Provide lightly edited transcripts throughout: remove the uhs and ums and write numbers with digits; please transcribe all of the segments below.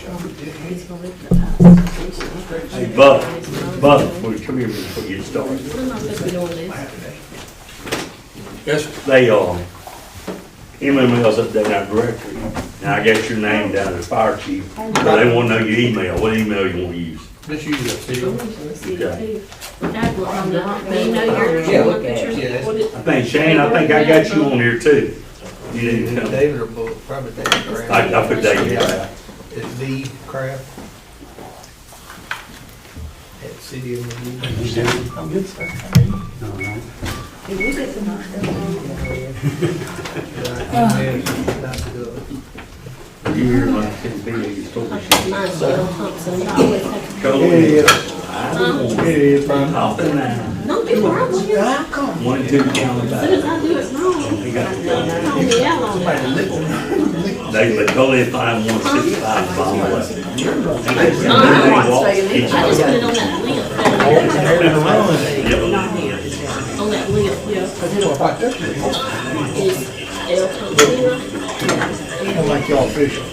Hey, Bud, will you come here before you get started? Yes, They, MML's updating our directory. Now, I got your name down as fire chief, but they wanna know your email. What email you wanna use? just use that seal. Okay. Yeah. I think, Shane, I think I got you on here too. You didn't come. David or both, probably David Craft. I put David Craft. It's D Craft. At City of Magee. I'm good, sir. You hear my video, told me It is, man. off and down. Don't be wrong with you. 1 and 2 counting As soon as back. I do it wrong, They got to go. call me out on that. They totally find 165 bomb left. I just put it on that list. On that list, yeah. Is L Codera. I like y'all official.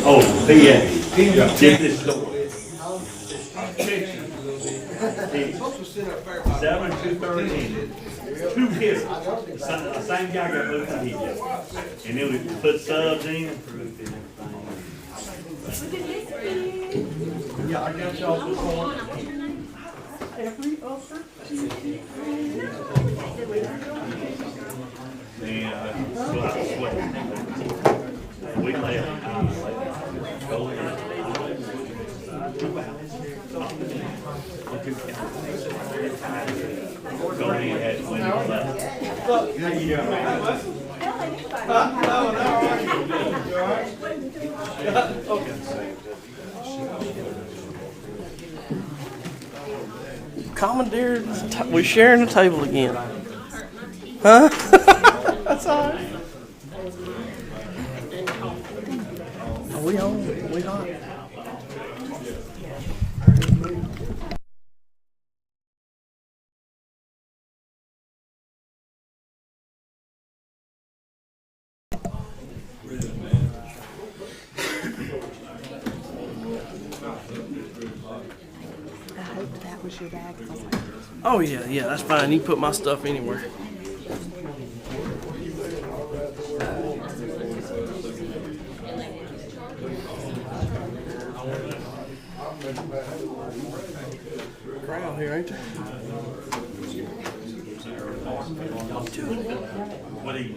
Oh, PA. Get this door. 7-2-13. 2 hitters. The same guy got moved to hit. And then we put subs in. Yeah, I got y'all before. We left. Goldie had when he left. Commandeered, we're sharing the table again. Huh? That's all right. Are we on? Are we hot? I hope that was your bag. Oh yeah, that's fine. You can put my stuff anywhere. Crowd here, ain't there? What do you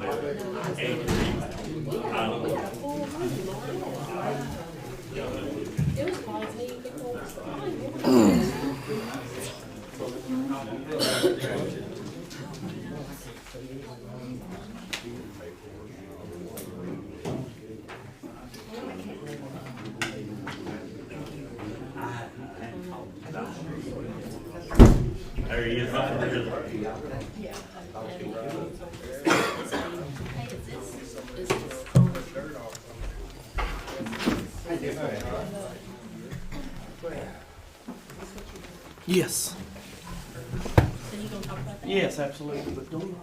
There he is, right there. Yes. Yes, absolutely. But don't.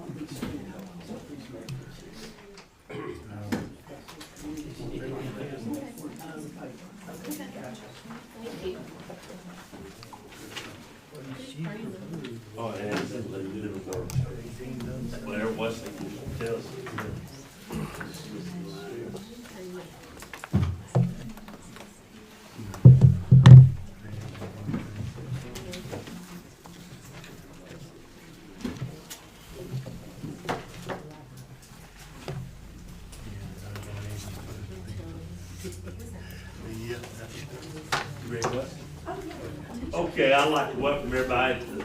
Oh, yeah, it's a little more. Whatever was it, tells. ready, what? Okay, I'd like to welcome everybody to the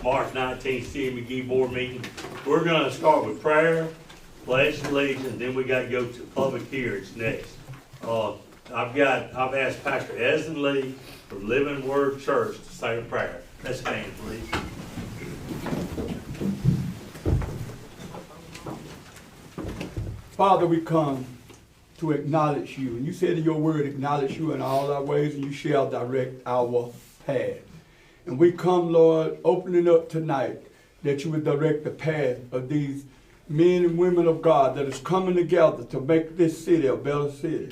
March 19th City of Magee Board meeting. We're gonna start with prayer, pledge of allegiance, then we gotta go to public hearings next. I've asked Pastor Esden Lee from Living Word Church to say a prayer. Let's stand, please. Father, we come to acknowledge you. And you said in your word, acknowledge you in all our ways, and you shall direct our path. And we come, Lord, opening up tonight that you would direct the path of these men and women of God that is coming together to make this city a better city.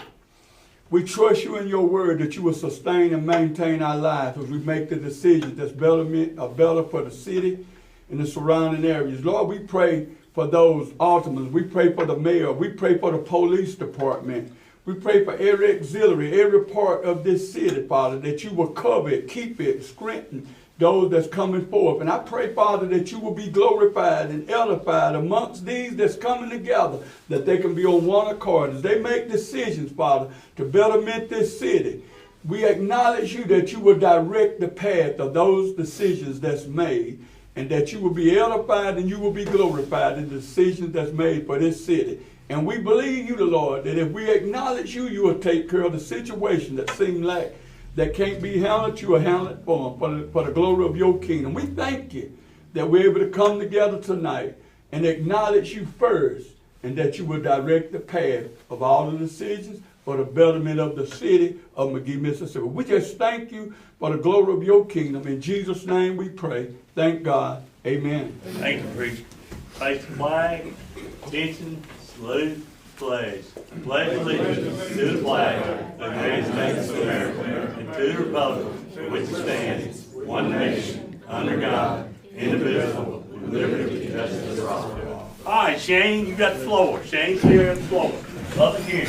We trust you in your word that you will sustain and maintain our lives as we make the decisions that's better for the city and the surrounding areas. Lord, we pray for those aldermen. We pray for the mayor. We pray for the police department. We pray for every auxiliary, every part of this city, Father, that you will cover it, keep it, strengthen those that's coming forth. And I pray, Father, that you will be glorified and edified amongst these that's coming together, that they can be on one accord. As they make decisions, Father, to betterment this city, we acknowledge you that you will direct the path of those decisions that's made, and that you will be edified and you will be glorified in the decisions that's made for this city. And we believe you, the Lord, that if we acknowledge you, you will take care of the situation that seem like that can't be handled. You will handle it for them, for the glory of your kingdom. We thank you that we're able to come together tonight and acknowledge you first, and that you will direct the path of all the decisions for the betterment of the city of Magee, Mississippi. We just thank you for the glory of your kingdom. In Jesus' name we pray. Thank God. Amen. Thank you, preacher. Face the flag, attention, salute, pledge. Pledge allegiance to the flag of the United States of America and to the republic for which it stands, one nation, under God, indivisible, with liberty and justice for all. All right, Shane, you got the floor. Shane's here at the floor. Public hearing.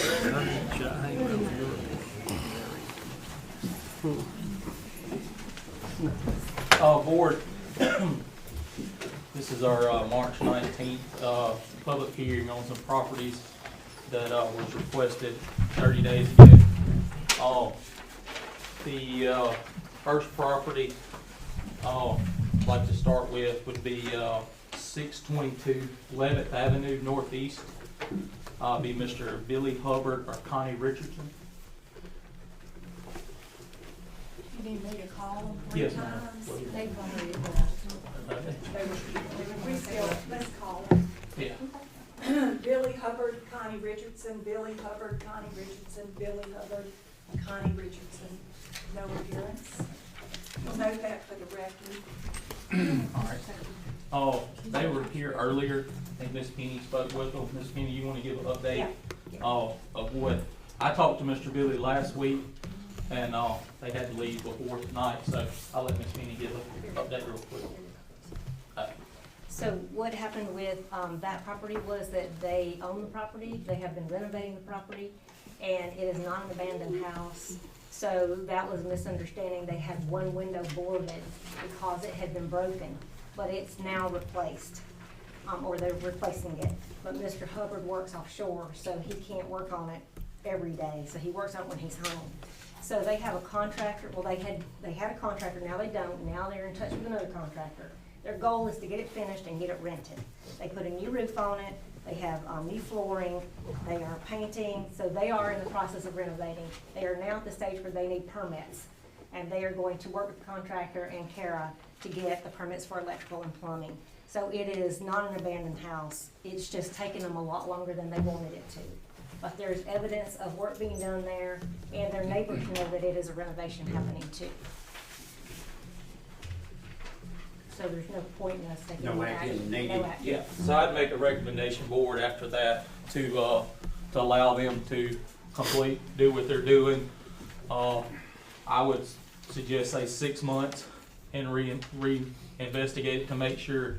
Board, this is our March 19th public hearing on some properties that was requested 30 days ago. The first property I'd like to start with would be 622 11th Avenue Northeast. Be Mr. Billy Hubbard or Connie Richardson. You need me to call them Yes, 3 ma'am. times? They've already We still, let's call them. Yeah. Billy Hubbard, Connie Richardson, Billy Hubbard, Connie Richardson, Billy Hubbard, Connie Richardson. No appearance. We'll note that for the record. All right. Oh, they were here earlier. I think Miss Penny spoke with them. Miss Penny, you want to give an update? Yeah. Of what? I talked to Mr. Billy last week, and they had to leave before tonight, so I'll let Miss Penny give an update real quick. So what happened with that property was that they own the property, they have been renovating the property, and it is not an abandoned house. So that was a misunderstanding. They had one window boarded because it had been broken, but it's now replaced, or they're replacing it. But Mr. Hubbard works offshore, so he can't work on it every day, so he works on it when he's home. So they have a contractor, well, they had a contractor, now they don't, now they're in touch with another contractor. Their goal is to get it finished and get it rented. They put a new roof on it, they have new flooring, they are painting, so they are in the process of renovating. They are now at the stage where they need permits, and they are going to work with the contractor and Kara to get the permits for electrical and plumbing. So it is not an abandoned house, it's just taken them a lot longer than they wanted it to. But there's evidence of work being done there, and their neighbors know that it is a renovation happening too. So there's no point in us taking No action. action needed. No action. Yeah, so I'd make a recommendation, board, after that to allow them to do what they're doing. I would suggest, say, 6 months and re-investigate it to make sure,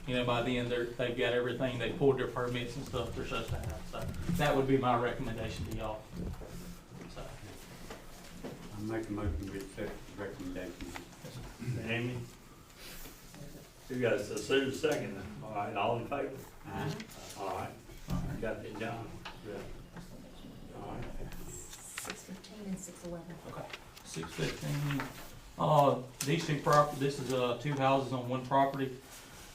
by then they've got everything, they pulled their permits and stuff they're supposed to have. So that would be my recommendation to y'all. So. I make a motion to accept the recommendation. Amy? You got a second. All right, all in favor? Aye. All right. Got it done. Good. All right. 6:15 and 6:11. Okay. 615. These two this is, 2 houses on one property.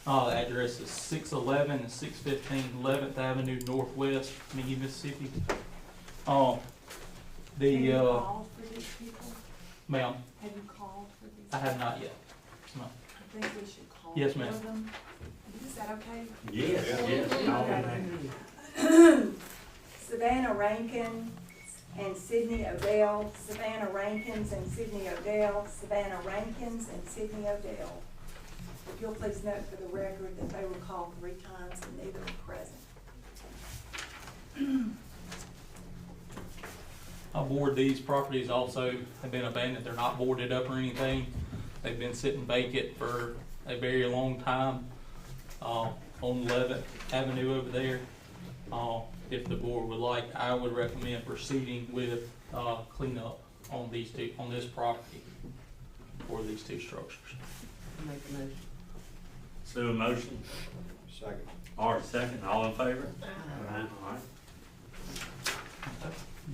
The address is 611 and 615 11th Avenue Northwest, Magee, Mississippi. Have you The, called for these people? ma'am, Have you called for these? I have not yet. No. I think we should call. Yes, ma'am. for them. Is that okay? Yes. Savannah Rankin and Sydney Odell, Savannah Rankins and Sydney Odell, Savannah Rankins and Sydney Odell. If you'll please note for the record that they were called 3 times and neither are present. Aboard these properties also have been abandoned. They're not boarded up or anything. They've been sitting vacant for a very long time, on 11th Avenue over there. If the board would like, I would recommend proceeding with, cleanup on this property for these 2 structures. Make the motion. So a motion, Second. or second, all in favor? Aye. All right.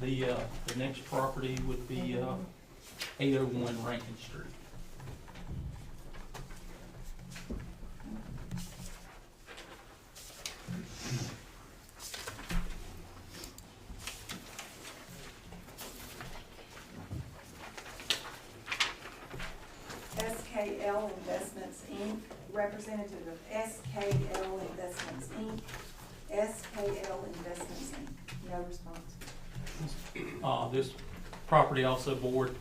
The next property would be, 801 Rankin Street. SKL Investments, Inc., representative of SKL Investments, Inc., SKL Investments, Inc., no response. This property also board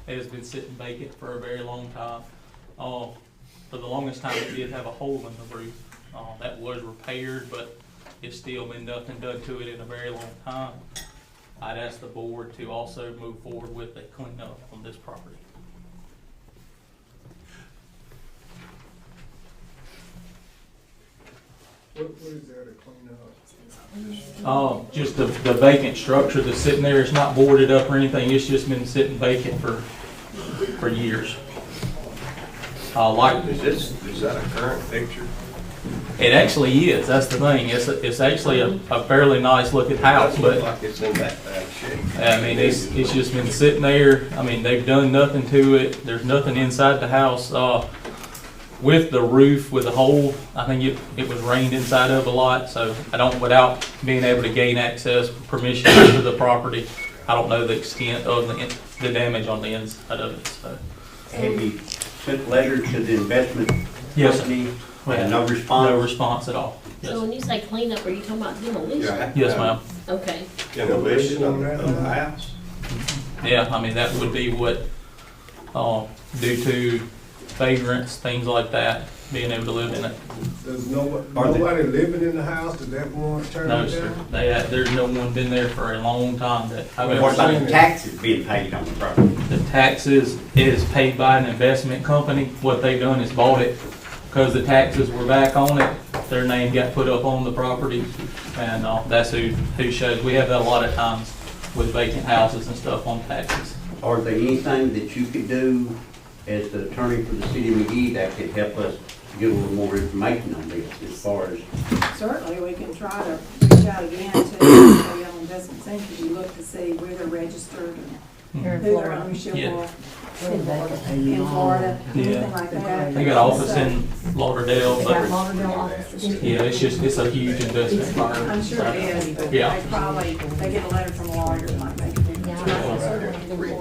has been sitting vacant for a very long time. For the longest time, it did have a hole in the roof. That was repaired, but it's still been nothing done to it in a very long time. I'd ask the board to also move forward with a cleanup on this property. What is there to clean up? Just the vacant structure that's sitting there, it's not boarded up or anything, it's just been sitting vacant for years. Is that a current picture? It actually is, that's the thing, it's actually a fairly nice looking house, but Like it's in that bad shape. I mean, it's just been sitting there. I mean, they've done nothing to it. There's nothing inside the house. With the roof, with the hole, I think it was rained inside of a lot. So I don't, without being able to gain access, permission to the property, I don't know the extent of the damage on the inside of it. So. Have you sent letters to the investment Yes, sir. company? And no response? No response at all. Yes, So when you say cleanup, are you talking about demolition? yes, ma'am. Okay. Demolition of the house? Yeah, I mean, that would be what, due to vagrants, things like that, being able to live in it. There's nobody living in the house, did that want to turn No, it sir. down? There's no one been there for a long time that I've ever What about seen. the taxes being paid on the property? The taxes is paid by an investment company. What they've done is bought it because the taxes were back on it. Their name got put up on the property, and that's who shows. We have that a lot of times with vacant houses and stuff on taxes. Are there anything that you could do as the attorney for the city of Magee that could help us get a little more information on this as far as? Certainly, we can try to reach out again to SKL Investments, Inc., and look to see where they're registered and Here in who their Florida. ownership Yeah. was. In Florida, anything like that. They got an office in Lauderdale, They got but Lauderdale offices. yeah, it's a huge investment firm. I'm sure it is, but Yeah. they get a letter from a lawyer, it might make a difference. Yeah, I certainly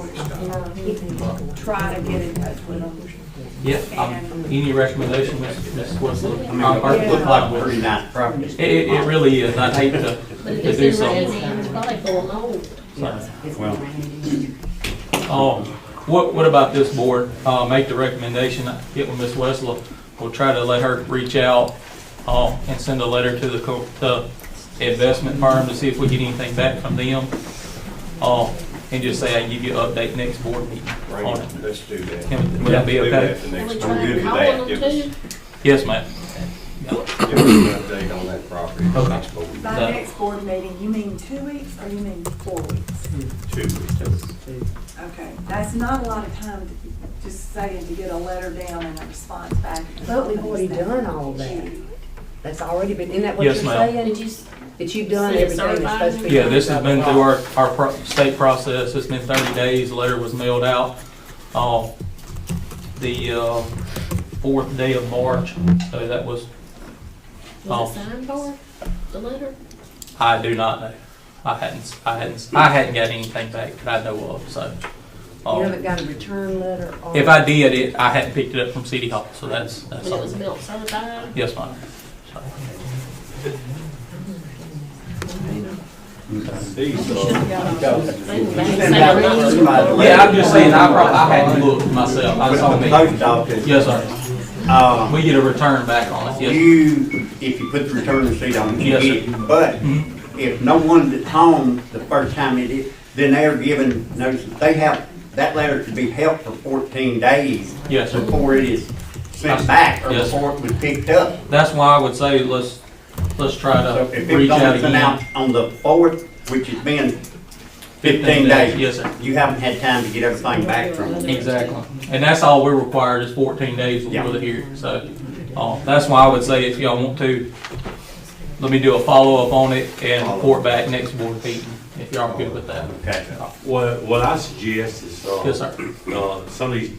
Try to get in touch with them. Yeah, any recommendation, Ms. Wesley? I mean, it looked like a pretty nice property. It really is. I'd hate to But if do it's been something. raining, it's probably going old. Well, What about this board? Make the recommendation, get with Ms. Wesley. We'll try to let her reach out, and send a letter to the investment firm to see if we get anything back from them. And just say I give you an update next board meeting on it. let's do that. Would that be okay? Can we I'm try good with calling that. them Give too? Yes, ma'am. us an update on that property. Okay. Next board. By next board meeting, you mean 2 weeks or you mean 4 weeks? 2 weeks. Okay, that's not a lot of time to just saying to get a letter down and a response back. But we've already done all that. That's already been, isn't that what you're Yes, ma'am. saying? Did you, That you've done Is it everything that's supposed to be Yeah, done? this has been through our state process. It's been 30 days. The letter was mailed out, the 4th day of March. So that was, Was it signed for, the letter? I do not know. I hadn't got anything back that I know of, so. You haven't got a return letter or? If I did, I hadn't picked it up from City Hall, so that's When it was all. built certified? Yes, ma'am. Yeah, I'm just saying, I hadn't looked myself. I saw me. Post office, Yes, sir. We get a return back on it, yes. if you put the return receipt on, you Yes, get it. But if no one's at home the first time it is, then they're given notice that they have, that letter should be held for 14 days Yes, sir. before it is sent back or Yes, sir. before it was picked up. That's why I would say let's try So to if reach it's out only sent out again. on the 4th, which has been 15 days. Yes, sir. You haven't had time to get everything back from them. Exactly. And that's all we're required is 14 days Yeah. before the hearing. So, that's why I would say if y'all want to, let me do a follow-up on it and report back next board meeting, if y'all are good with that. Okay. What I suggest is, Yes, sir. some of these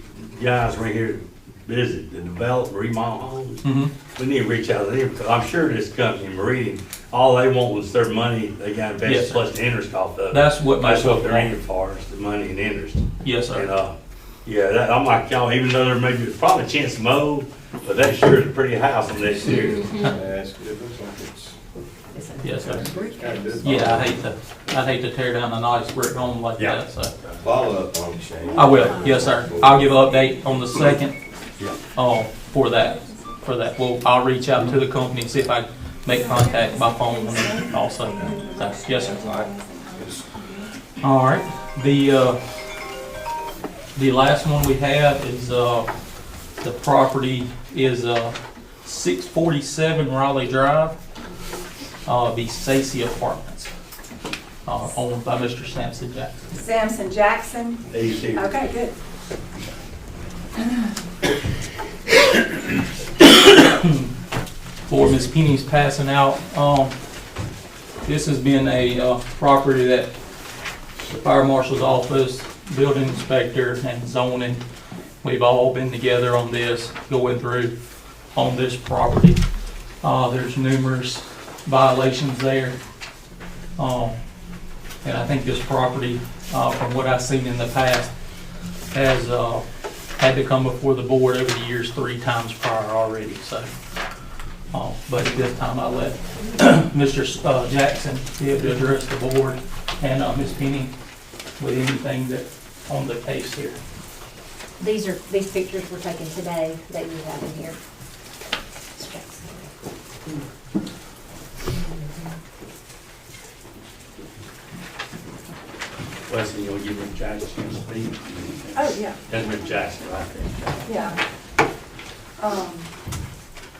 guys right here visit the develop, remodel homes. Mhm. We need to reach out to them, because I'm sure this company, Meridian, all they want was their money, they got Yes, invested sir. plus the interest off of it. That's what That's most what of they're them in are. it for, is the money and interest. Yes, And, sir. yeah, that, I'm like y'all, even though there may be probably a chance to mow, but that sure is a pretty house on that series. Yes, sir. Yeah, I'd hate to tear down a nice brick home like Yeah. that, so. Follow up on Shane. I will, yes, sir. I'll give an update on the 2nd, Yeah. for that. I'll reach out to the company and see if I can make contact by phone and also. So, yes, sir. All right, the last one we have is, the property is, 647 Raleigh Drive, the Stacy Apartments, owned by Mr. Sampson Jackson. Samson Jackson. Easy. Okay, good. For Ms. Penny's passing out, this has been a property that the fire marshal's office, building inspector, and zoning, we've all been together on this, going through on this property. There's numerous violations there. And I think this property, from what I've seen in the past, has had to come before the board over the years 3 times prior already, so. But at this time, I let Mr. Jackson be able to address the board and Ms. Penny with anything that on the case here. These pictures were taken today that you have in here. Wesley, you'll give Mr. Jackson a speak. Oh, yeah. That's Mr. Jackson right there. Yeah.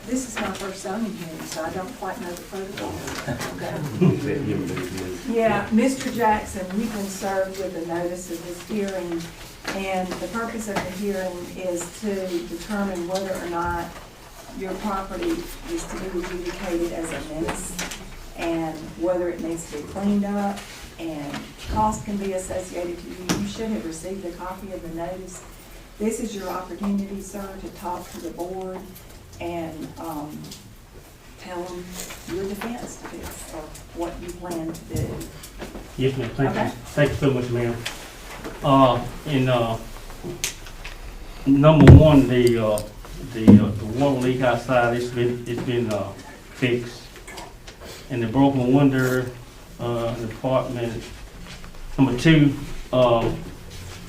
This is my first zoning hearing, so I don't quite know the protocol. Okay. Yeah, Mr. Jackson, you've been served with a notice of this hearing, and the purpose of the hearing is to determine whether or not your property is to be adjudicated as a menace, and whether it needs to be cleaned up, and cost can be associated to you. You should have received a copy of the notice. This is your opportunity, sir, to talk to the board and tell them your defense to this, or what you plan to do. Yes, ma'am, thank Okay. you, thank you so much, ma'am. Number one, the water leak outside, it's been fixed. And the broken window, in the apartment. Number two, I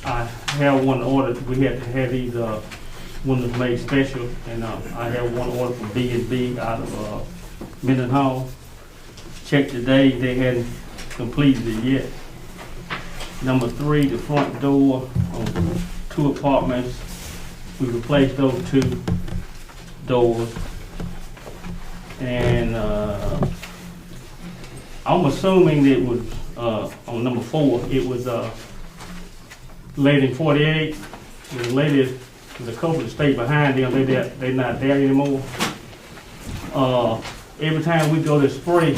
have one order, we had to have these, windows made special, and, I have one order from B&B out of, Mendenhall. Checked today, they hadn't completed it yet. Number three, the front door on 2 apartments, we replaced those 2 doors. And, I'm assuming it was, on number 4, it was, lady in 48, the lady, the couple that stayed behind them, they're not there anymore. Every time we go to spray,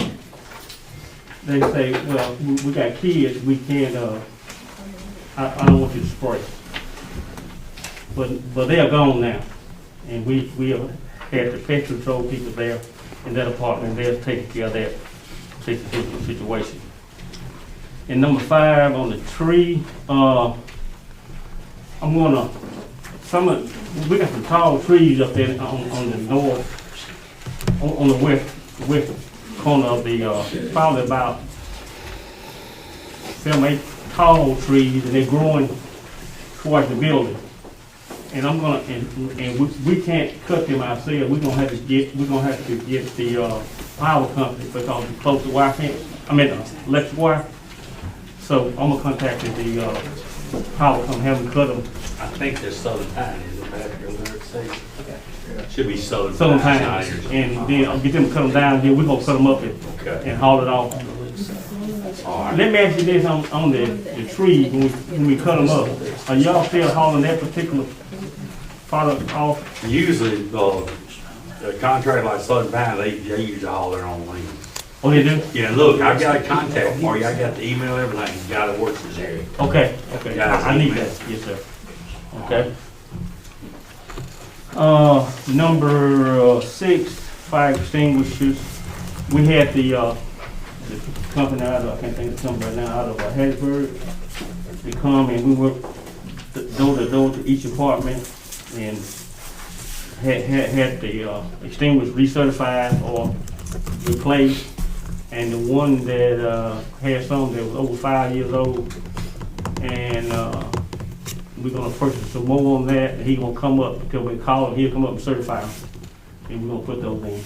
they say, well, we got kids, we can't, I don't want you to spray. But they are gone now. And we have had the pest control people there in that apartment, they're taking care of that particular situation. And number 5 on the tree, I'm gonna, we got some tall trees up there on the north, on the west corner of the, probably about 7 or 8 tall trees, and they're growing towards the building. And I'm gonna, and we can't cut them ourselves. We're gonna have to get the power company because it's close to wire fence. I mean, electric wire. So I'm gonna contact the power company, have them cut them. I think they're Southern Pine, isn't it, back over there, say? Should be Southern Southern Pine. Pine, and then I'll get them to cut them down here. We're gonna cut them up and haul it off. Let me ask you this on the trees when we cut them up. Are y'all still hauling that particular product off? Usually, the contract like Southern Pine, they usually haul their own limbs. Oh, they do? Yeah, look, I've got a contact for you. I got the email, everything. The guy that works this area. Okay. I need email. that. Yes, sir. Okay. Number 6, fire extinguishers. We had the company out of, I can't think of the company right now, out of Hattiesburg. They come and we work door to door to each apartment and had the extinguisher recertified or replaced. And the one that had some that was over 5 years old, and we're gonna purchase some more on that. And he gonna come up because we call him. He'll come up and certify them, and we're gonna put those in.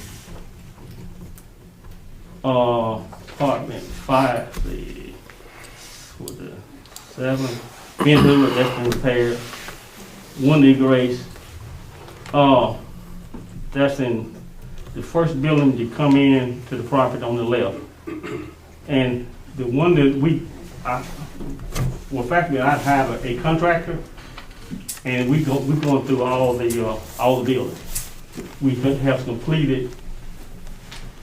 Apartment 5, the 7, Ben Hood, that's been repaired. Windy Grace, that's in the first building you come in to the property on the left. And the one that factually I'd have a contractor, and we're going through all the buildings. We have completed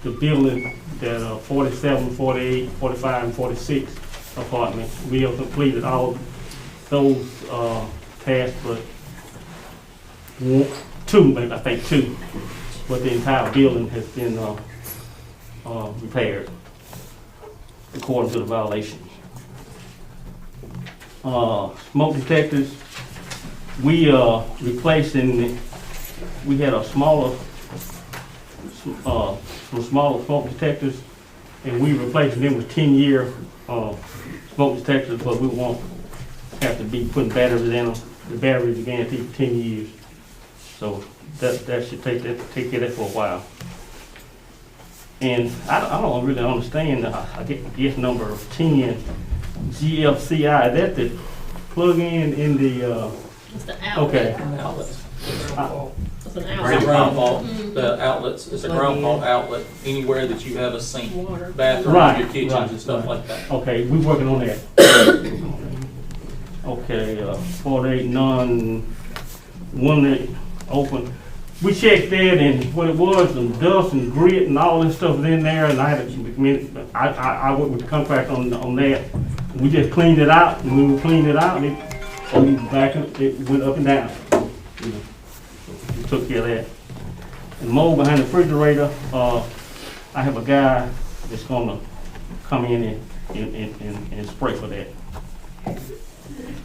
the building that 47, 48, 45, and 46 apartments. We have completed all those tasks, but 2, maybe, I think 2. But the entire building has been repaired according to the violations. Smoke detectors, we replacing, we had a smaller, some smaller smoke detectors, and we replacing them with 10-year smoke detectors, but we won't have to be putting batteries in them. The batteries are guaranteed for 10 years. So that should take care of that for a while. And I don't really understand, I guess number 10, GFCI, is that the plug-in in the, It's the outlet. okay. It's an It's a outlet. ground fault, the outlets, it's a ground fault outlet, anywhere that you have a sink, Water. bathroom, Right, your kitchens right, and stuff right. like that. Okay, we're working on that. Okay, 48 one that open. We checked that, and what it was, some dust and grit and all this stuff was in there, and I worked with the contractor on that. We just cleaned it out, and when we cleaned it out, it went up and down. You know, so we took care of that. And mold behind the refrigerator, I have a guy that's gonna come in and spray for that.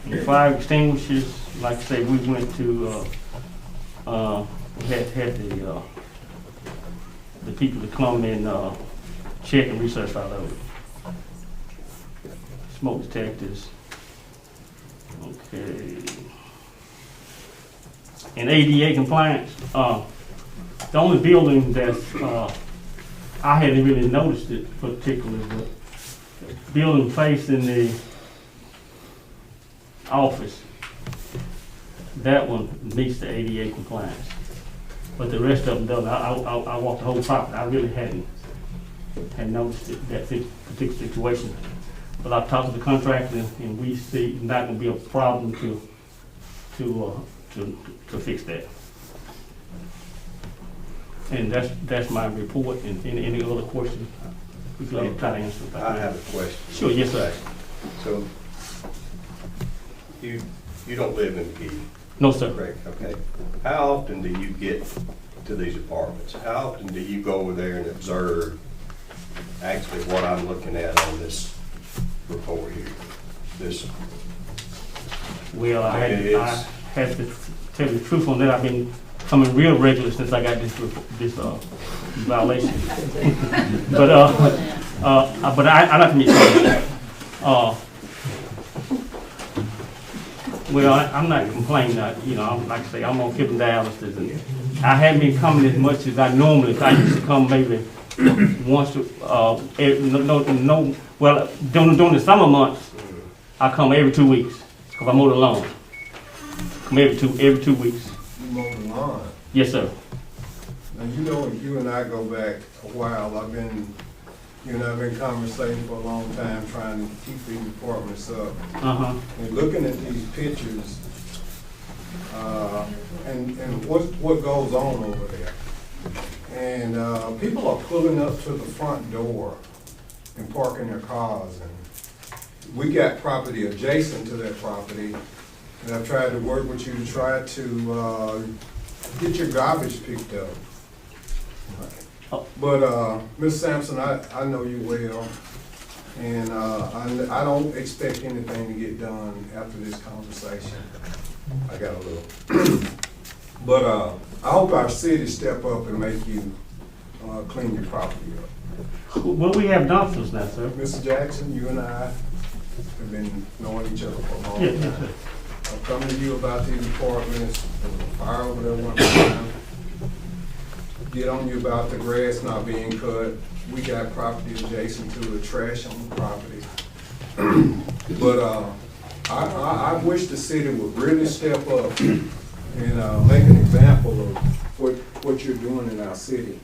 And fire extinguishers, like I say, we went to, we had the people to come and check and research all of it. Smoke detectors. Okay. And ADA compliance. The only building that's I hadn't really noticed it particularly, but building facing the office, that one meets the ADA compliance. But the rest of them don't. I walked the whole property. I really hadn't noticed that particular situation. But I talked to the contractor, and we see it's not going to be a problem to fix that. And that's my report. And any other questions? we can try to answer that. I have a question. Sure, yes, sir. So, you don't live in Magee? No, sir. Correct, okay. How often do you get to these apartments? How often do you go over there and observe actually what I'm looking at on this report here? This, Well, I had to tell you the truth on that. I've been coming real regular since I got this violation. But I not to be well, I'm not complaining. I'm like I say, I'm on Kipling dialysis, and I haven't been coming as much as I normally. I used to come maybe once to well during the summer months I come every 2 weeks because I mow the lawn. Come every two weeks. You mow the lawn. Yes, sir. Now, you know, you and I go back a while. You and I've been conversating for a long time, trying to keep these apartments up. And looking at these pictures, and what goes on over there. And people are pulling up to the front door and parking their cars. And we got property adjacent to that property. And I've tried to work with you to try to get your garbage picked up. But Ms. Sampson, I know you well, and I don't expect anything to get done after this conversation. I got a little. But I hope our city step up and make you clean your property up. Well, we have dumpsters now, sir. Mr. Jackson, you and I have been knowing each other for a long time. Yes, sir. I'm coming to you about these apartments. There was a fire over there one time. Get on you about the grass not being cut. We got property adjacent to the trash on the property. But I wish the city would really step up and make an example of what you're doing in our city.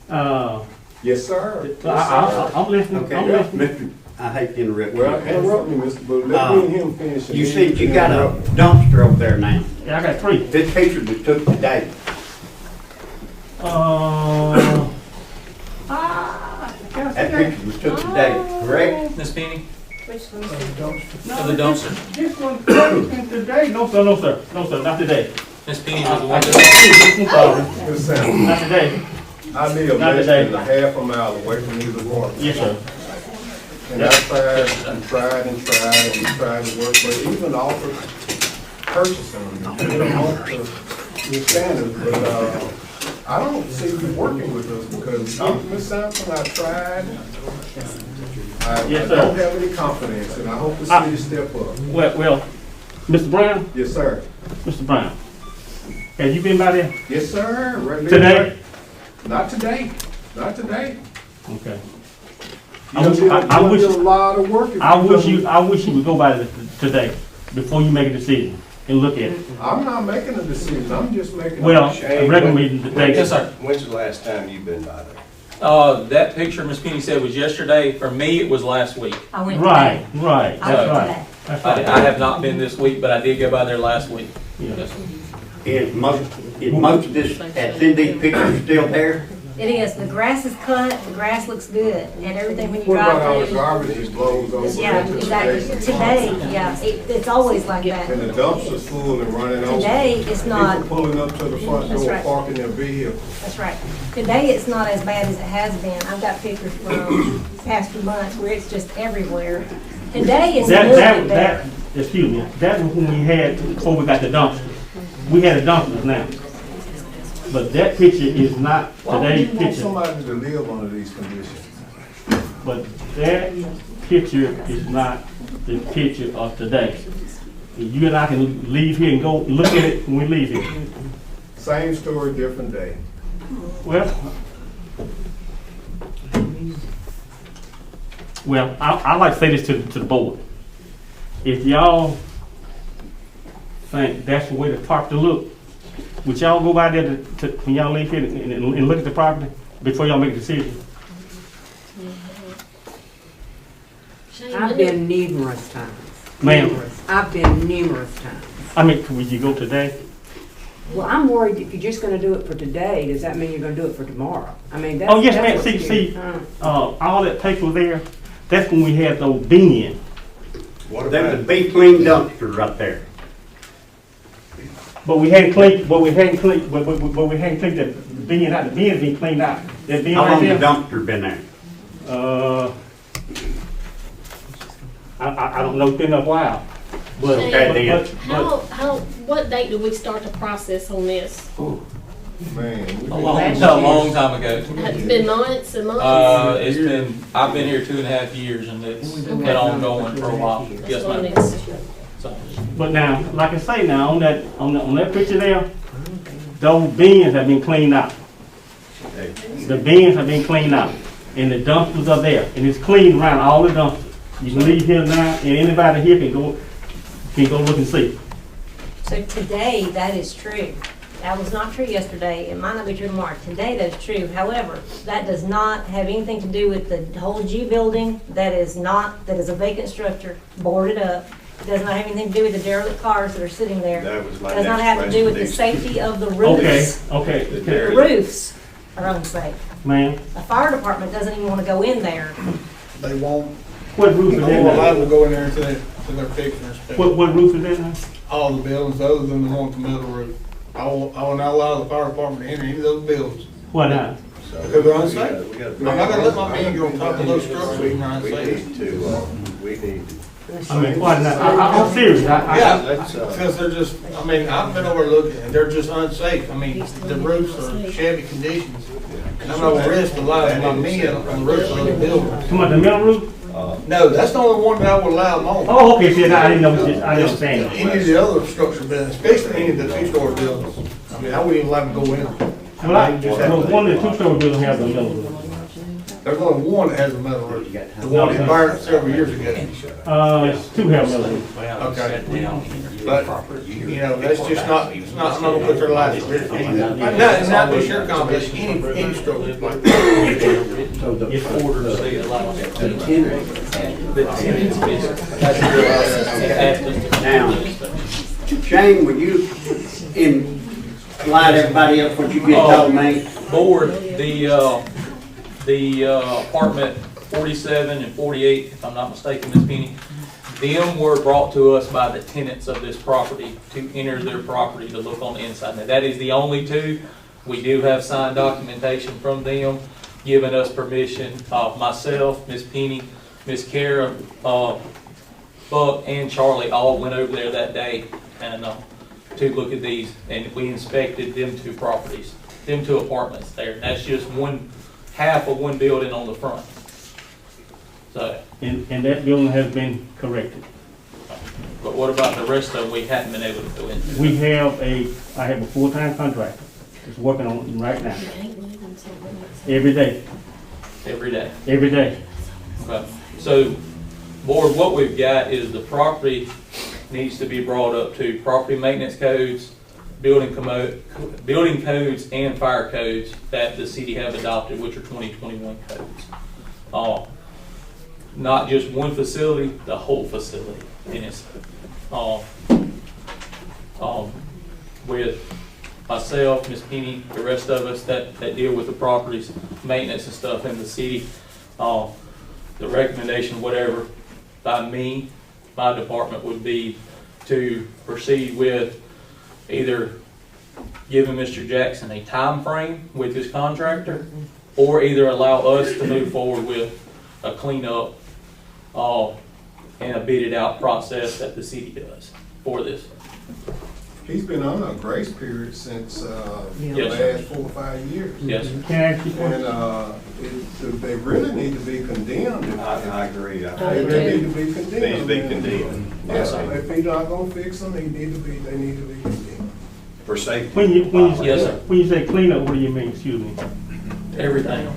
Yes, sir. I'm listening. Okay, I'm listening. Mr. I hate to interrupt you. Well, interrupt me, Mr. But let me and him finish. You said you got a dumpster over there now. Yeah, I got 3. This picture was took today. That picture was took today, correct? Miss Penny? Which one's the Of the dumpster? This one today? No, sir, not today. Miss Penny was the one that. Ms. Sampson, Not today. I live Not less today. than a half a mile away from these apartments. Yes, sir. And I tried and tried to work, but even offered purchasing them. They don't want the standards, but I don't see you working with us because, Ms. Sampson, I tried. Yes, I sir. don't have any confidence, and I hope the city step up. Well, Mr. Brown? Yes, sir. Mr. Brown, have you been by there? Yes, sir. Right Today? there. Not today. Not today. Okay. I wish a lot of work. I wish you would go by there today before you make a decision and look at it. I'm not making a decision. I'm just making. Well, a a regular meeting today. Yes, sir. When's the last time you've been by there? That picture Miss Penny said was yesterday. For me, it was last week. I went Right, today. right, I that's went right. today. That's I right. have not been this week, but I did go by there last week. Yeah. Is most of this that's in these pictures still there? It is. The grass is cut, the grass looks good, and everything when you What about all drive the through. garbage that blows over? Yeah, into the exactly. spaces? Today, yeah, it's always like that. And the dumpster's full and running over. Today, it's not. People pulling up to the front That's door, right. parking their vehicle. That's right. Today, it's not as bad as it has been. I've got pictures from past few months where it's just everywhere. Today is a little bit better. Excuse me, that was when we had, before we got the dumpster. We had a dumpster now. But that picture is not Why would today's you want picture. somebody to live under these conditions? But that picture is not the picture of today. And you and I can leave here and go look at it when we leave here. Same story, different day. Well, I like to say this to the board. If y'all think that's the way the property look, would y'all go by there when y'all leave here and look at the property before y'all make a decision? I've been numerous times. Ma'am. I've been numerous times. I mean, would you go today? Well, I'm worried if you're just gonna do it for today, does that mean you're gonna do it for tomorrow? I mean, that's. Oh, yes, that's ma'am, what's see, scary. all that paper there, that's when we had those bins. What There's a about, big clean dumpster right there. But we hadn't cleaned the bin out, the bin's been cleaned out. That bin How right long the there, dumpster been there? I don't know, it's been a while. But, Okay, then. What date do we start the process on this? Man. A long time ago. It's been months and months? I've been here 2.5 years and it's been ongoing for a while. Yes, That's what ma'am. it is. So, but now, like I say now, on that picture there, those bins have been cleaned out. The bins have been cleaned out, and the dumpsters are there, and it's clean around all the dumpsters. You can leave here now, and anybody here can go look and see. So today, that is true. That was not true yesterday. It might not be true tomorrow. Today, that is true. However, that does not have anything to do with the whole G building. That is a vacant structure, boarded up. It does not have anything to do with the derelict cars that are sitting there. that was my It does not next have to do with the question. safety of the Okay, roofs. okay, The roofs are unsafe. ma'am. The fire department doesn't even want to go in there. They won't, What roof is no that one now? will go in there until they're fixing their stuff. What roof is that now? All the buildings other than the one with the metal roof. I will not allow the fire department to enter any of those buildings. What now? Because they're unsafe. We gotta- I'm not gonna let my man go on top of those structures when they're We unsafe. need to, we need, I mean, what now? I'm serious. Yeah, let's, because they're just, I mean, I've been over looking and they're just unsafe. I mean, the roofs are shabby conditions. And I'm gonna risk the lives of my men on the roofs of those buildings. Come on, the metal roof? No, that's the only one that I would allow them on. Oh, okay, see, I didn't know, I didn't understand. Any of the other structure buildings, especially any of the two-story buildings. I mean, I wouldn't even let them go in. Well, one of the two-story buildings has a metal roof. There's only one that has a metal roof. The one that burned several years ago. It's two have metal roofs. Okay. But, you know, that's just not, it's not, I'm not gonna put their lives at risk. Not just your complex, any structure. so the order to say allowed. The tenants Now, Shane, would you enlighten everybody else what you just told me? Board, the apartment 47 and 48, if I'm not mistaken, Ms. Penny, them were brought to us by the tenants of this property to enter their property to look on the inside. Now, that is the only two. We do have signed documentation from them giving us permission. Myself, Ms. Penny, Ms. Kara, Buck, and Charlie all went over there that day and to look at these, and we inspected them two properties, them two apartments there. That's just half of one building on the front. So, And that building has been corrected. but what about the rest of them we hadn't been able to go into? I have a full-time contractor that's working on it right now, You can't live until it's- every day, Every day. every day. Okay. So, board, what we've got is the property needs to be brought up to property maintenance codes, building codes, and fire codes that the city have adopted, which are 2021 codes. Not just one facility, the whole facility. And it's, with myself, Ms. Penny, the rest of us that deal with the properties, maintenance and stuff in the city, the recommendation, whatever, by me, my department would be to proceed with either giving Mr. Jackson a time frame with his contractor, or either allow us to move forward with a cleanup and a bidded out process that the city does for this. He's been on a grace period since the Yes, sir. last 4 or 5 years. Yes, sir. Can I ask you a question? And they really need to be condemned. I agree. They need to be condemned. Needs to be condemned. Yeah, if he's not gonna fix them, they need to be condemned. For safety. Yes, sir. When you say clean up, what do you mean, excuse me? Everything.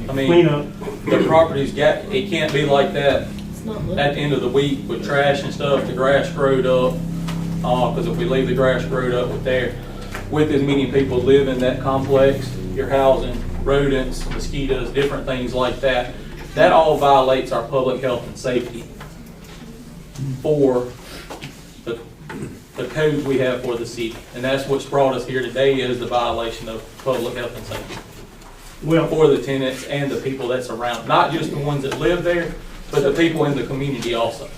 I Clean mean, up, the property's got, it can't be like that It's not living. at the end of the week with trash and stuff, the grass growed up. Because if we leave the grass growed up with as many people live in that complex, you're housing rodents, mosquitoes, different things like that. That all violates our public health and safety for the codes we have for the city. And that's what's brought us here today, is the violation of public health and safety. Well, For the tenants and the people that's around, not just the ones that live there, but the people in the community also.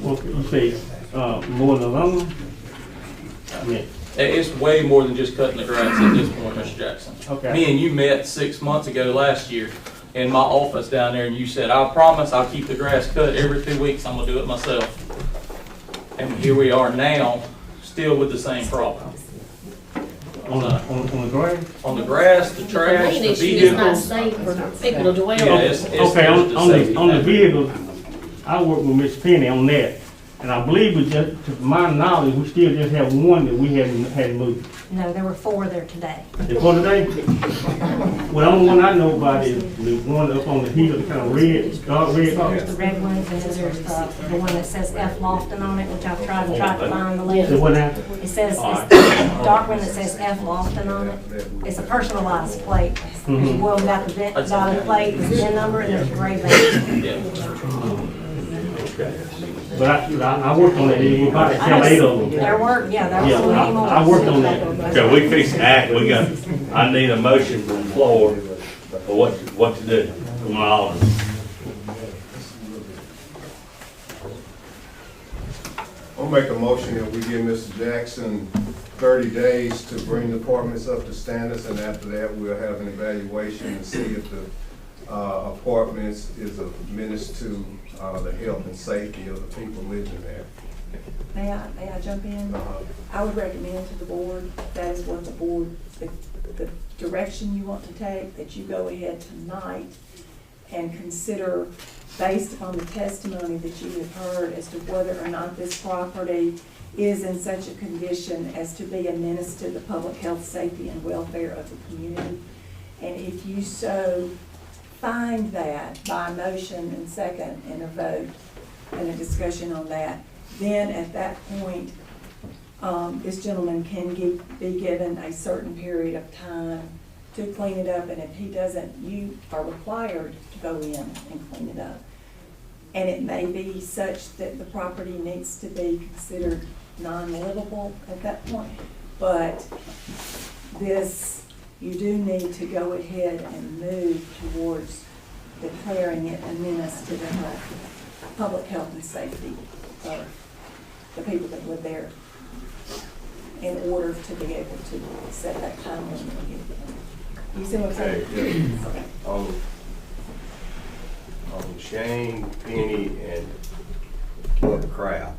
well, you say, more than alone? I mean, It's way more than just cutting the grass at this point, Mr. Jackson. Okay. Me and you met 6 months ago last year in my office down there, and you said, "I promise I'll keep the grass cut every 2 weeks. I'm gonna do it myself." And here we are now, still with the same problem. on the grass? On the grass, the The trash, main the issue is not vehicles. safe for people to dwell Yeah, on. it's Okay, just on a safety the thing. vehicle, I work with Miss Penny on that, and I believe we just, to my knowledge, we still just have one that we hadn't moved. No, there were 4 there today. And for today, well, the only one I know about is the one up on the hill, the kind of red, dark red There's car. the red ones, and then there's the one that says F Lofton on it, which I've tried to find the So list. what now? It says, it's the dark one that says F Lofton on it. It's a personalized plate. Mhm. Well, we got the plate, the VIN number, and there's a gray band. Yeah. But I worked on that, it was about 8 of them. There were, yeah, there Yeah, was many more. I worked on that. Okay, we fix to act, I need a motion from the floor for what to do from all of us. I'll make a motion that we give Mr. Jackson 30 days to bring the apartments up to standards, and after that, we'll have an evaluation and see if the apartments is a menace to the health and safety of the people living there. May I jump in? I would recommend to the board, that is what the board, the direction you want to take, that you go ahead tonight and consider, based upon the testimony that you have heard, as to whether or not this property is in such a condition as to be a menace to the public health, safety, and welfare of the community. And if you so find that by motion and second and a vote and a discussion on that, then at that point, this gentleman can be given a certain period of time to clean it up, and if he doesn't, you are required to go in and clean it up. And it may be such that the property needs to be considered non-livable at that point, but this, you do need to go ahead and move towards declaring it a menace to the public health and safety of the people that live there, in order to be able to set that time limit again. You see what I'm saying? Okay, on Shane, Penny, and Mother Crowd,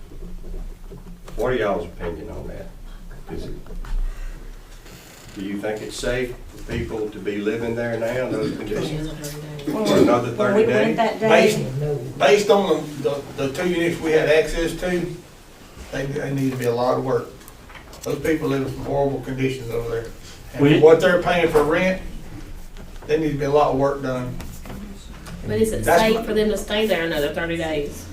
what are y'all's opinion on that? Do you think it's safe for people to be living there now in those conditions for another 30 When we days? went that day, Based on the 2 units we had access to, they need to be a lot of work. Those people live in some horrible conditions over there. And for what they're paying for rent, there needs to be a lot of work done. But is it safe for them to stay there another 30 days?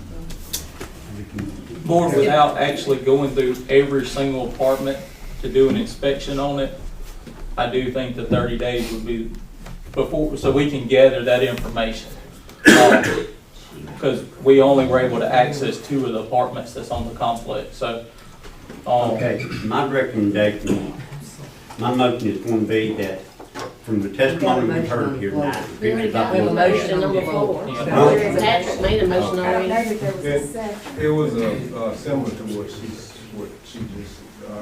More without actually going through every single apartment to do an inspection on it. I do think the 30 days would be before, so we can gather that information. Because we only were able to access 2 of the apartments that's on the complex, so. Okay, my recommendation, my motion is going to be that from the testimony we've heard here tonight. We already got a motion on the floor. Patrick made a motion I don't know already. that there was a second. It was similar to what she just.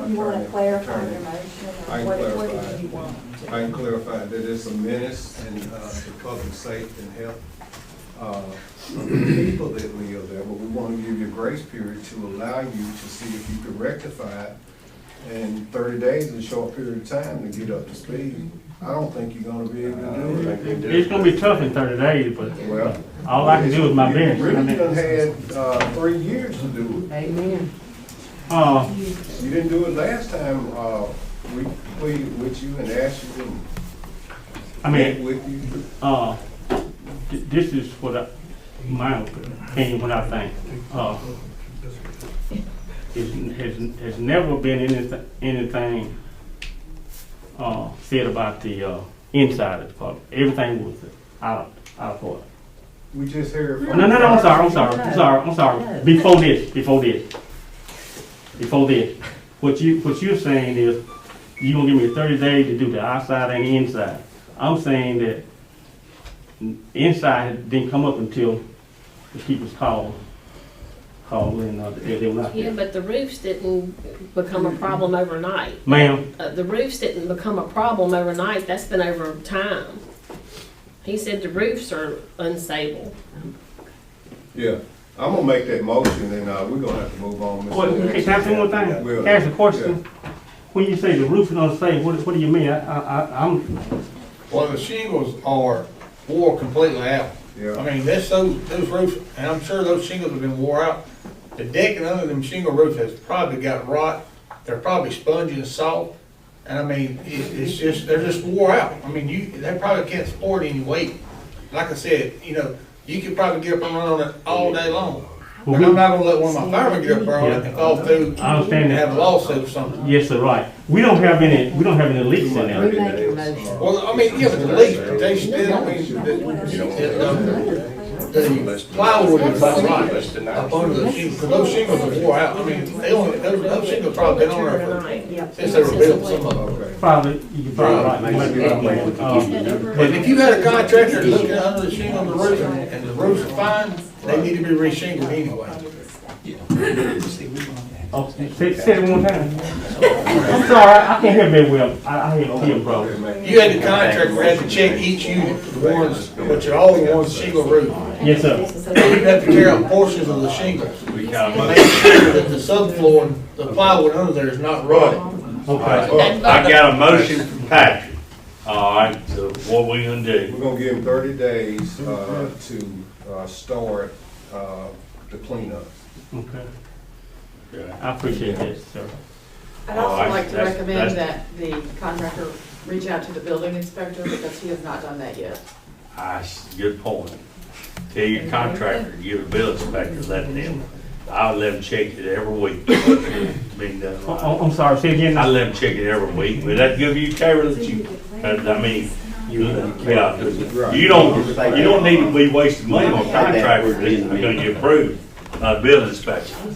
You want to clarify your motion, I or can what clarify. do you want? I can clarify that it's a menace and to public safety and health of the people that live there, but we want to give you a grace period to allow you to see if you can rectify it. And 30 days is a short period of time to get up to speed. I don't think you're gonna be able to do it. It's gonna be tough in 30 days, but Well, all I can do is my best. you really done had 3 years to do it. Amen. You didn't do it last time. We pleaded with you and asked you and I mean, met with you. this is what my opinion, what I think. Has never been anything said about the inside of the park. Everything was out of order. We just heard from. No, I'm sorry. Before this. before this. What you're saying is, you're gonna give me 30 days to do the outside and the inside. I'm saying that inside didn't come up until the people's called in, they were not Yeah, there. but the roofs didn't become a problem overnight. Ma'am, The roofs didn't become a problem overnight, that's been over time. He said the roofs are unstable. Yeah, I'm gonna make that motion and, we're gonna have to move on. Mr. what, Williams. can I say one thing? Will. Ask a question. When you say the roof is unstable, what do you mean? I'm, Well, the shingles are wore completely out. Yeah. I mean, those roofs, and I'm sure those shingles have been wore out. The decking under them shingle roof has probably got rot. They're probably spongy and soft. And I mean, it's just, they're just wore out. I mean, they probably can't support any weight. Like I said, you know, you could probably get up and run on it all day long. And I'm not gonna let one of my firemen get up there on it and fall through I understand and that. have a lawsuit or something. yes, sir, right. We don't have any leaks in We there. make a motion. Well, I mean, yeah, but the leaks, they still, I mean, the plywood is about right up under the shingles, because those shingles are wore out. I mean, those shingles probably been on there since they were built, some of them. Okay. Probably, you can probably right. You might be right, man. And if you had a contractor looking under the shingle on the roof and the roofs are fine, they need to be re-shingled anyway. Oh, say it one more time. I'm sorry, I can't hear very well. I hear him, bro. You had the contractor had to check each unit, the ones, which are all the ones shingle roof. Yes, sir. You'd have to tear out portions of the shingles. We got And a make sure that the subfloor and the plywood under there is not rotting. Okay. I got a motion from Patrick. All right, so what we gonna do? We're gonna give him 30 days, to, start, the cleanup. Okay. I appreciate that, sir. I'd Oh, also like to that's- recommend that the contractor reach out to the building inspector because he has not done that yet. That's a good point. Tell your contractor, give a bill inspector, let them, I would let them check it every week. Being done right. I'm sorry, say again. I let them check it every week, but that give you care that you, I mean, yeah, you don't need to be wasting money on contractors that's gonna get approved, building inspection.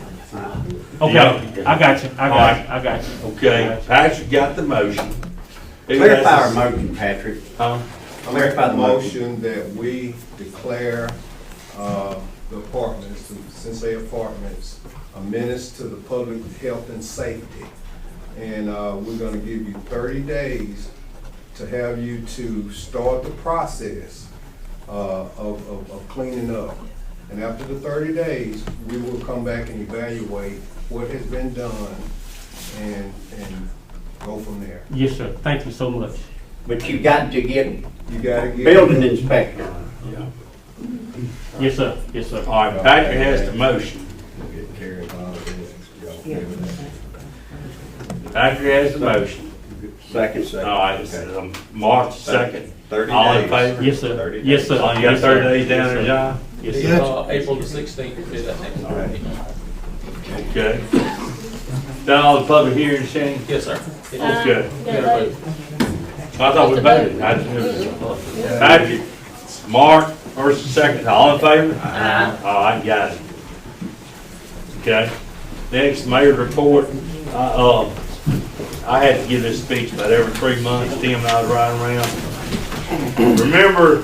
Okay, I got you. Okay, Patrick got the motion. Who Clarify our has motion, Patrick. Huh? Clarify the motion. Motion that we declare, the apartments, the Sensei Apartments, a menace to the public health and safety. And, we're gonna give you 30 days to have you to start the process, of cleaning up. And after the 30 days, we will come back and evaluate what has been done and go from there. Yes, sir. Thank you so much. But you got to get You gotta get. building inspector. Yes, sir. Yes, sir. All right, Patrick has the motion. Patrick has the motion. Second. All right, March second. 30 All in days. favor? Yes, sir. Yes, sir. Oh, you got 30 days down there, John? Yes, sir. April the 16th will be that next meeting. Okay. Done all the public hearings, Shane? Yes, sir. Okay. Yeah, I thought we voted. Patrick, Mark, first and second, all in favor? All right, got it. Okay. Next, mayor's report. I had to give this speech about every 3 months. Tim and I was riding around. Remember,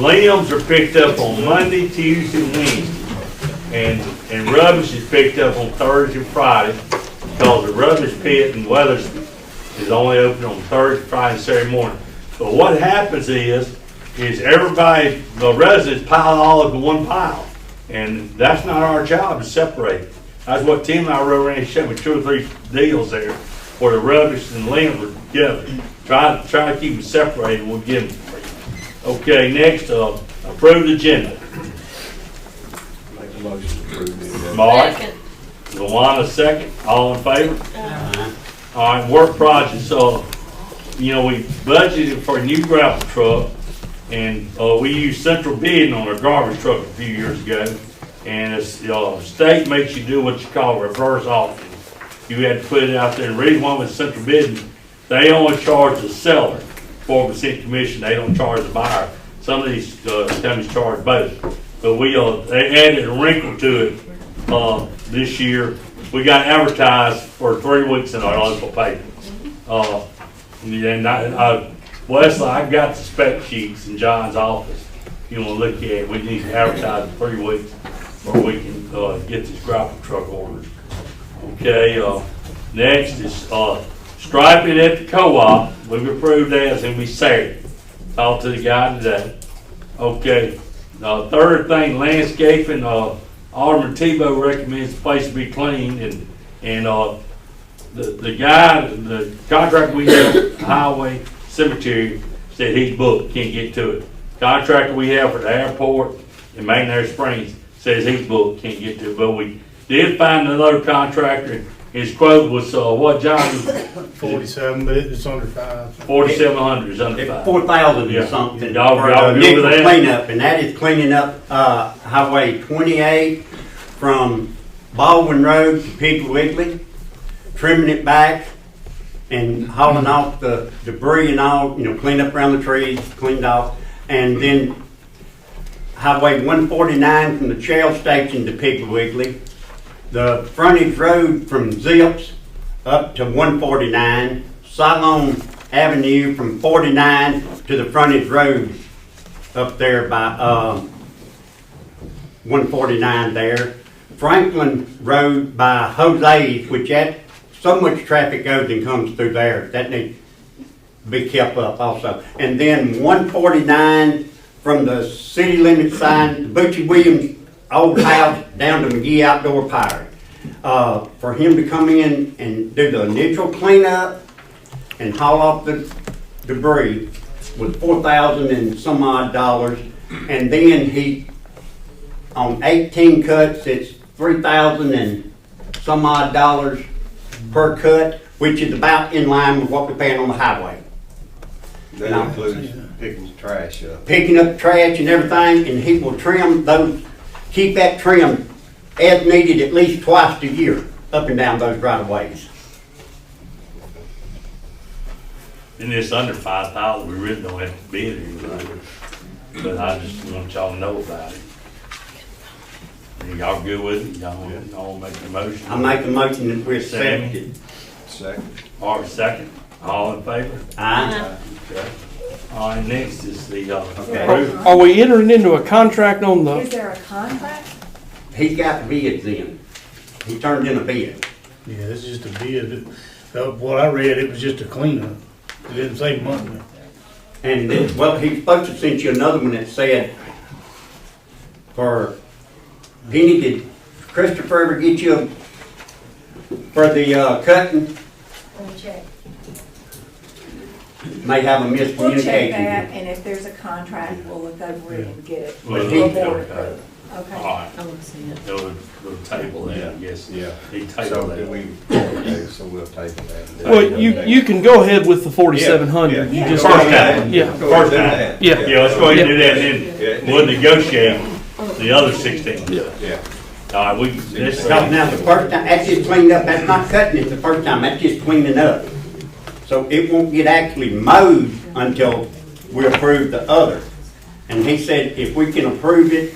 limbs are picked up on Monday, Tuesday, and Wednesday. And rubbish is picked up on Thursday and Friday because the rubbish pit and Weathers is only open on Thursday, Friday, and Saturday morning. But what happens is everybody, the residents pile all up in one pile. And that's not our job to separate it. That's what Tim and I rode around and showed me 2 or 3 deals there where the rubbish and limbs were together. Try to keep them separated and we'll get them. Okay, next, approved agenda. Make a motion to approve the agenda. Mark, Second. Luana, second. All in favor? All right, work projects. So, we budgeted for a new gravel truck, and we used central bidding on our garbage truck a few years ago. And the state makes you do what you call reverse auction. You had to put it out there. And the reason why with central bidding, they only charge the seller 4% commission. They don't charge the buyer. Some of these companies charge both. But they added a wrinkle to it this year we got advertised for 3 weeks in our local paper. Wesley, I've got the spec sheets in John's office. If you wanna look at it, we need to advertise in 3 weeks where we can, get this grapple truck ordered. Okay, next is, striping at the co-op. We've approved that, it's gonna be Saturday. Talked to the guy today. Okay, third thing, landscaping, Alderman Tebow recommends the place to be clean, and the guy, the contractor we have, highway cemetery, said he's booked, can't get to it. Contractor we have for the airport in Magnary Springs says he's booked, can't get to it, but we did find another contractor. His quote was, what, John? 47, but it's under 5. 4,700 is under 5. 4,000 Yeah. and something. Y'all for good with nickel that? cleanup, and that is cleaning up, Highway 28 from Baldwin Road to Piggly Wiggly, trimming it back and hauling off the debris and all, clean up around the trees, cleaned off. And then Highway 149 from the Shell Station to Piggly Wiggly, the frontage road from Zips up to 149, Cylon Avenue from 49 to the frontage road up there by 149 there, Franklin Road by Jose's, which so much traffic goes and comes through there, that needs to be kept up also. And then 149 from the city limit sign, Butchie Williams' old house down to Magee Outdoor Pirate. For him to come in and do the initial cleanup and haul off the debris was $4,000 and some odd dollars. And then he, on 18 cuts, it's $3,000 and some odd dollars per cut, which is about in line with what we're paying on the highway. That includes picking the trash up. Picking up trash and everything, and he will trim those, keep that trim as needed at least twice a year, up and down those right of ways. And it's under 5,000, we really don't have to bid anything, but I just want y'all to know about it. And y'all good with it? Y'all make the motion? I make a motion that we accept it. Second. All right, second. All in favor? Aye. Okay. All right, next is the, Okay. Are we entering into a contract on the? Is there a contract? He's got bids in. He turned in a bid. Yeah, this is just a bid. What I read, it was just a cleanup. It didn't say monthly. And then, well, he's supposed to send you another one that said, Penny, did Christopher ever get you for the cutting? Let me check. May have a We'll check miscommunication. that, and if there's a contract, we'll look over it and get it. Well, he- okay. Okay. All right. I want to see it. We'll table that, I guess. Yeah. He So tabled then that. so we'll table that. Well, you can go ahead with the 4,700. Yeah. You just First time. yeah. First time. Yeah. Yeah, let's go ahead and do that, and then we'll negotiate the other 16. Yeah. Yeah. All right, this Because now the first time, that's just cleaned up, that's not cutting it the first time, that's just cleaning up. So it won't get actually mowed until we approve the other. And he said if we can approve it,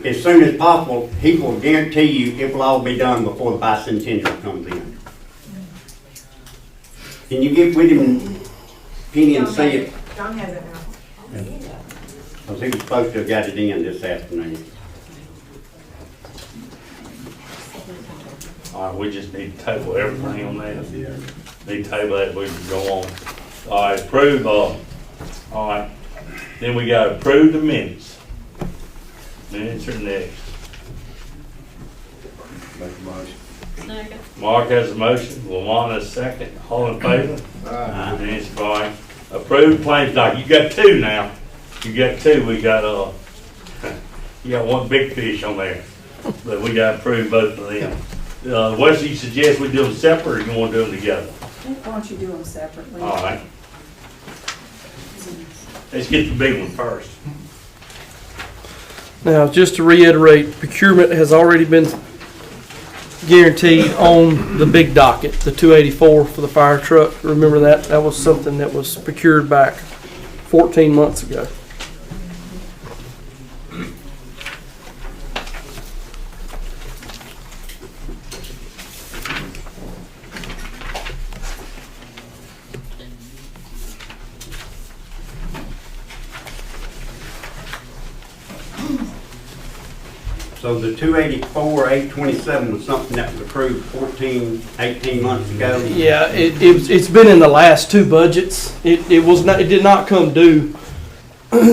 as soon as possible, he will guarantee you it will all be done before the bicentennial comes in. Can you get with him, Penny, and see it? John has it now. Because he was supposed to have got it in this afternoon. All right, we just need to table everything on that. Need to table that, we can go on. All right, approve, all right. Then we got approve the minutes. Minutes are next. Make a motion. Second. Mark has a motion, Luana a second, all in favor? Aye. Nancy Body. Approved claims doc, you got two now. You got two, we got, you got one big fish on there. But we got approved both of them. What do you suggest we do them separate, or you want to do them together? Why don't you do them separately? All right. Let's get the big one first. Now, just to reiterate, procurement has already been guaranteed on the big docket, the 284 for the fire truck. Remember that? That was something that was procured back 14 months ago. So the 284, 827 was something that was approved 14, 18 months ago? Yeah, it's been in the last two budgets. It did not come due.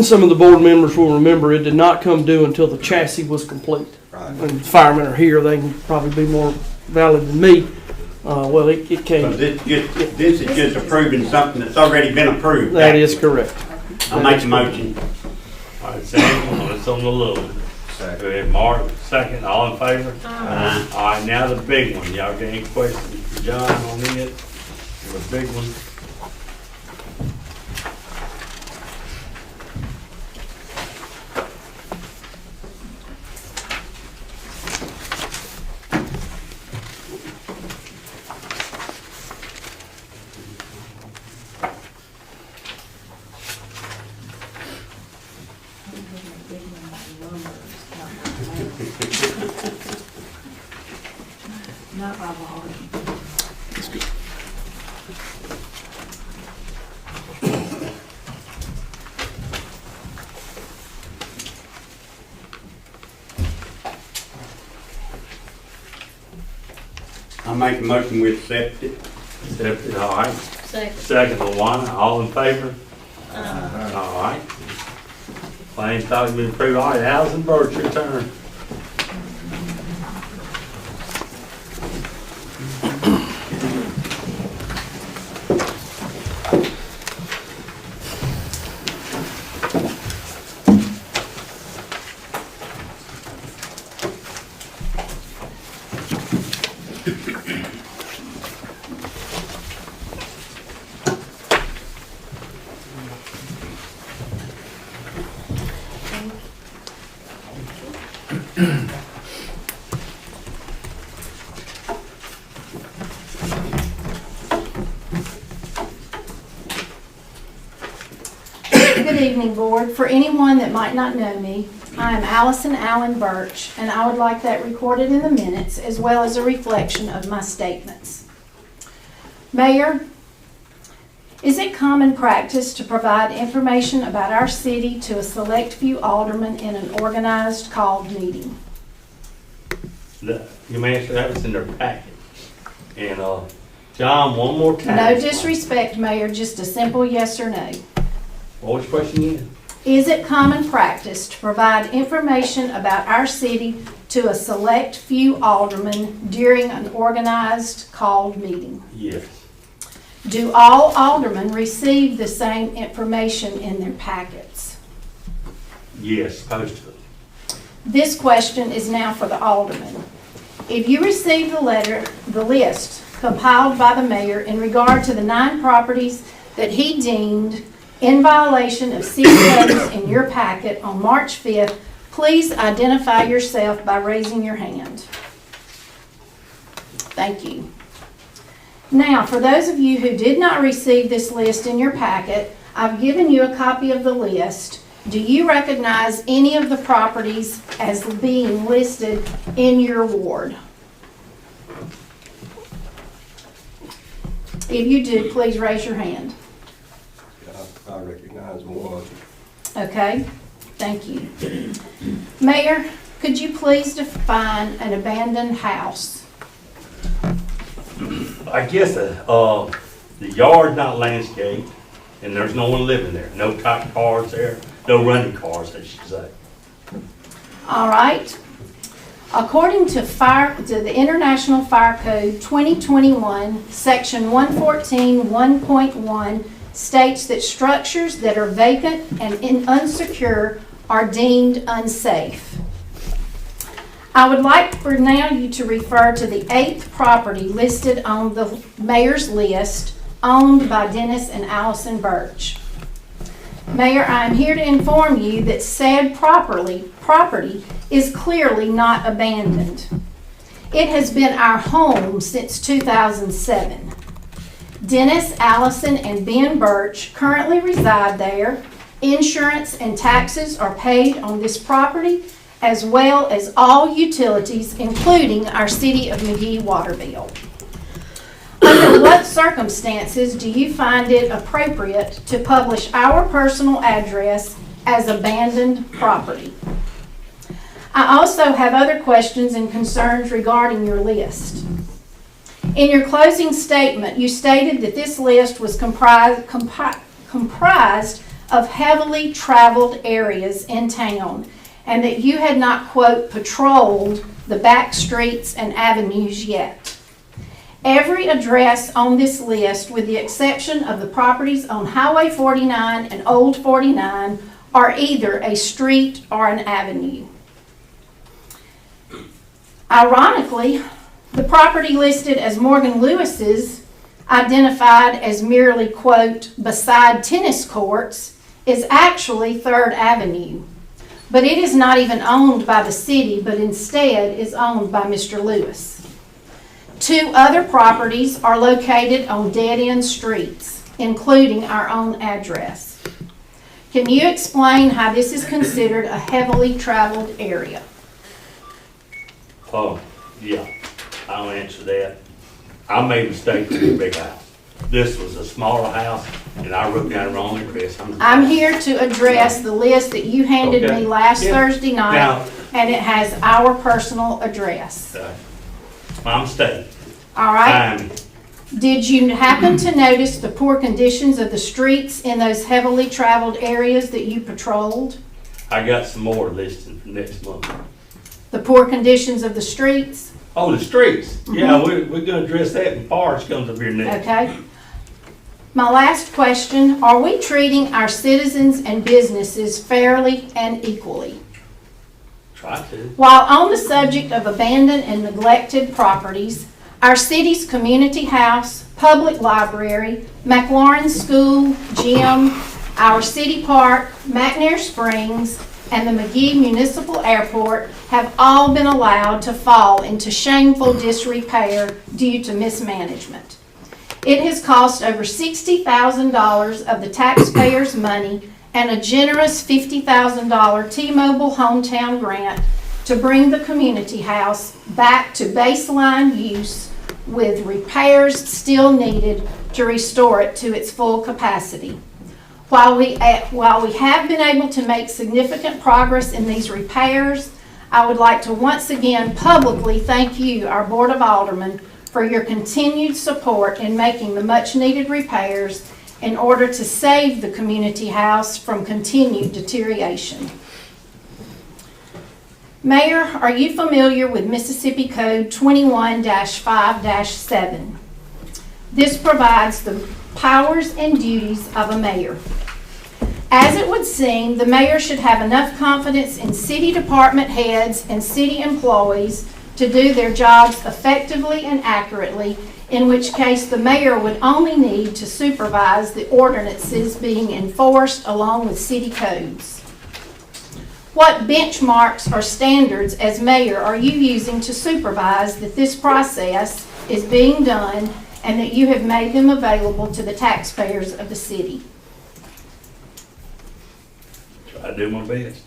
Some of the board members will remember it did not come due until the chassis was complete. Right. And firemen are here, they can probably be more valid than me. Well, it came. So this is just approving something that's already been approved? That is correct. I'll make a motion. All right, Sam, it's on the little one. Go ahead, Mark, second, all in favor? Aye. All right, now the big one. Y'all got any questions for John on it? The big one. Not by volume. I'll make a motion we accept it. Accept it, all right. Second. Second, Luana, all in favor? All right. Claims thought had been approved. All right, Allison Birch, your turn. Good evening, Board. For anyone that might not know me, I am Allison Allen Birch, and I would like that recorded in the minutes as well as a reflection of my statements. Mayor, is it common practice to provide information about our city to a select few aldermen in an organized called meeting? You may answer that was in their packet. And, John, one more time. No disrespect, Mayor, just a simple yes or no. What was your question again? Is it common practice to provide information about our city to a select few aldermen during an organized called meeting? Yes. Do all aldermen receive the same information in their packets? Yes, supposed to. This question is now for the aldermen. If you received the list compiled by the mayor in regard to the 9 properties that he deemed in violation of city codes in your packet on March 5th, please identify yourself by raising your hand. Thank you. Now, for those of you who did not receive this list in your packet, I've given you a copy of the list. Do you recognize any of the properties as being listed in your ward? If you do, please raise your hand. I recognize one. Okay, thank you. Mayor, could you please define an abandoned house? I guess the yard not landscaped, and there's no one living there. No cop cars there, no running cars, I should say. All right. According to the International Fire Code 2021, Section 114 1.1 states that structures that are vacant and unsecure are deemed unsafe. I would like for now you to refer to the 8th property listed on the mayor's list, owned by Dennis and Allison Birch. Mayor, I am here to inform you that said property is clearly not abandoned. It has been our home since 2007. Dennis, Allison, and Ben Birch currently reside there. Insurance and taxes are paid on this property, as well as all utilities, including our City of Magee water bill. Under what circumstances do you find it appropriate to publish our personal address as abandoned property? I also have other questions and concerns regarding your list. In your closing statement, you stated that this list was comprised of heavily traveled areas in town and that you had not, quote, patrolled the back streets and avenues yet. Every address on this list, with the exception of the properties on Highway 49 and Old 49, are either a street or an avenue. Ironically, the property listed as Morgan Lewis's, identified as merely, quote, beside tennis courts, is actually 3rd Avenue. But it is not even owned by the city, but instead is owned by Mr. Lewis. 2 other properties are located on dead-end streets, including our own address. Can you explain how this is considered a heavily traveled area? Oh, yeah, I'll answer that. I made a mistake with the big house. This was a smaller house, and I wrote down the wrong address. I'm here to address the list that you handed me last Thursday night, Now, and it has our personal address. my mistake. All right? Timing. Did you happen to notice the poor conditions of the streets in those heavily traveled areas that you patrolled? I got some more listed for next month. The poor conditions of the streets? Oh, the streets. Yeah, we're gonna address that when Forrest comes up here next. Okay. My last question, are we treating our citizens and businesses fairly and equally? Try to. While on the subject of abandoned and neglected properties, our city's community house, public library, McLaurin School, gym, our city park, McNair Springs, and the Magee Municipal Airport have all been allowed to fall into shameful disrepair due to mismanagement. It has cost over $60,000 of the taxpayers' money and a generous $50,000 T-Mobile hometown grant to bring the community house back to baseline use with repairs still needed to restore it to its full capacity. While we have been able to make significant progress in these repairs, I would like to once again publicly thank you, our Board of Aldermen, for your continued support in making the much-needed repairs in order to save the community house from continued deterioration. Mayor, are you familiar with Mississippi Code 21-5-7? This provides the powers and duties of a mayor. As it would seem, the mayor should have enough confidence in city department heads and city employees to do their jobs effectively and accurately, in which case the mayor would only need to supervise the ordinances being enforced along with city codes. What benchmarks or standards as mayor are you using to supervise that this process is being done and that you have made them available to the taxpayers of the city? Try to do my best.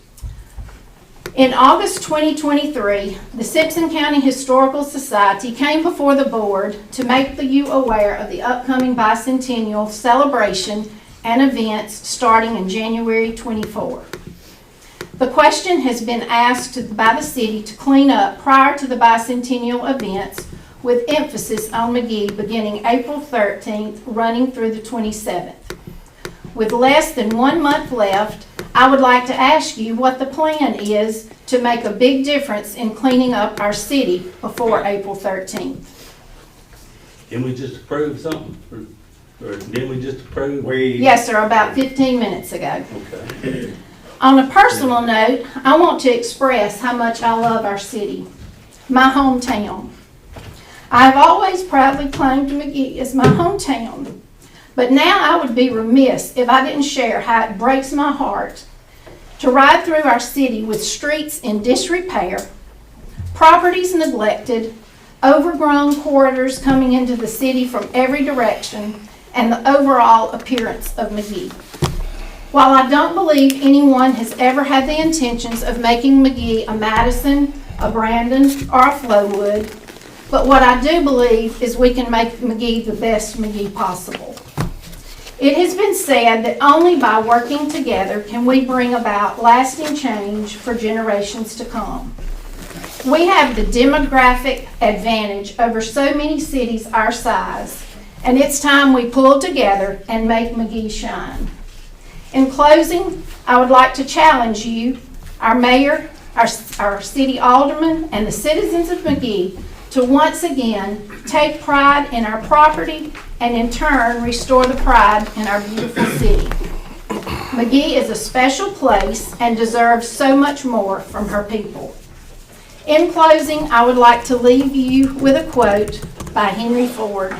In August 2023, the Simpson County Historical Society came before the board to make you aware of the upcoming bicentennial celebration and events starting in January 24. The question has been asked by the city to clean up prior to the bicentennial events, with emphasis on Magee beginning April 13th, running through the 27th. With less than 1 month left, I would like to ask you what the plan is to make a big difference in cleaning up our city before April 13th. Didn't we just approve something? Or didn't we just approve? Yes, sir, about 15 minutes ago. Okay. On a personal note, I want to express how much I love our city, my hometown. I have always proudly claimed Magee as my hometown, but now I would be remiss if I didn't share how it breaks my heart to ride through our city with streets in disrepair, properties neglected, overgrown corridors coming into the city from every direction, and the overall appearance of Magee. While I don't believe anyone has ever had the intentions of making Magee a Madison, a Brandon, or a Flowood, but what I do believe is we can make Magee the best Magee possible. It has been said that only by working together can we bring about lasting change for generations to come. We have the demographic advantage over so many cities our size, and it's time we pull together and make Magee shine. In closing, I would like to challenge you, our mayor, our city aldermen, and the citizens of Magee to once again take pride in our property and in turn restore the pride in our beautiful city. Magee is a special place and deserves so much more from her people. In closing, I would like to leave you with a quote by Henry Ford.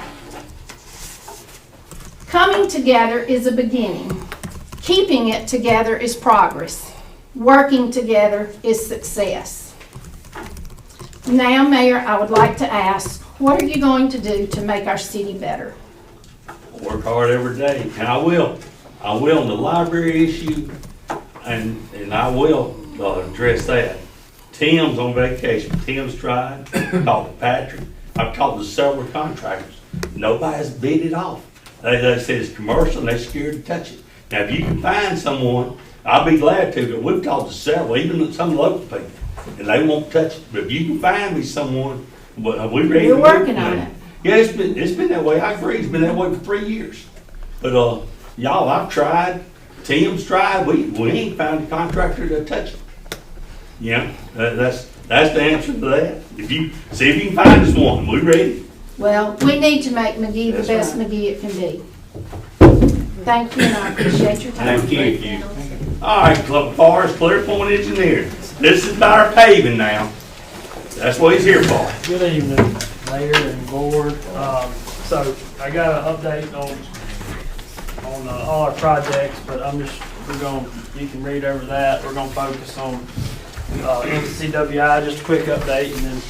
Coming together is a beginning. Keeping it together is progress. Working together is success. Now, Mayor, I would like to ask, what are you going to do to make our city better? Work hard every day, and I will. I will on the library issue, and I will address that. Tim's on vacation. Tim's tried. Talked to Patrick. I've talked to several contractors. Nobody's bid it off. They said it's commercial and they're scared to touch it. Now, if you can find someone, I'll be glad to, but we've talked to several, even some local people, and they won't touch it. But if you can find me someone, we're ready. You're working on it. Yeah, it's been that way. I agree. It's been that way for 3 years. But y'all, I've tried. Tim's tried. We ain't found a contractor to touch it. Yeah, that's the answer to that. If you can find us one, we ready. Well, we need to make Magee the best Magee it can be. Thank you, and I appreciate your time. Thank you. All right, Forrest, Clearpoint Engineer. This is about our paving now. That's what he's here for. Good evening, Mayor and Board. So I got an update on all our projects, but you can read over that. We're gonna focus on MCWI, just a quick update, and then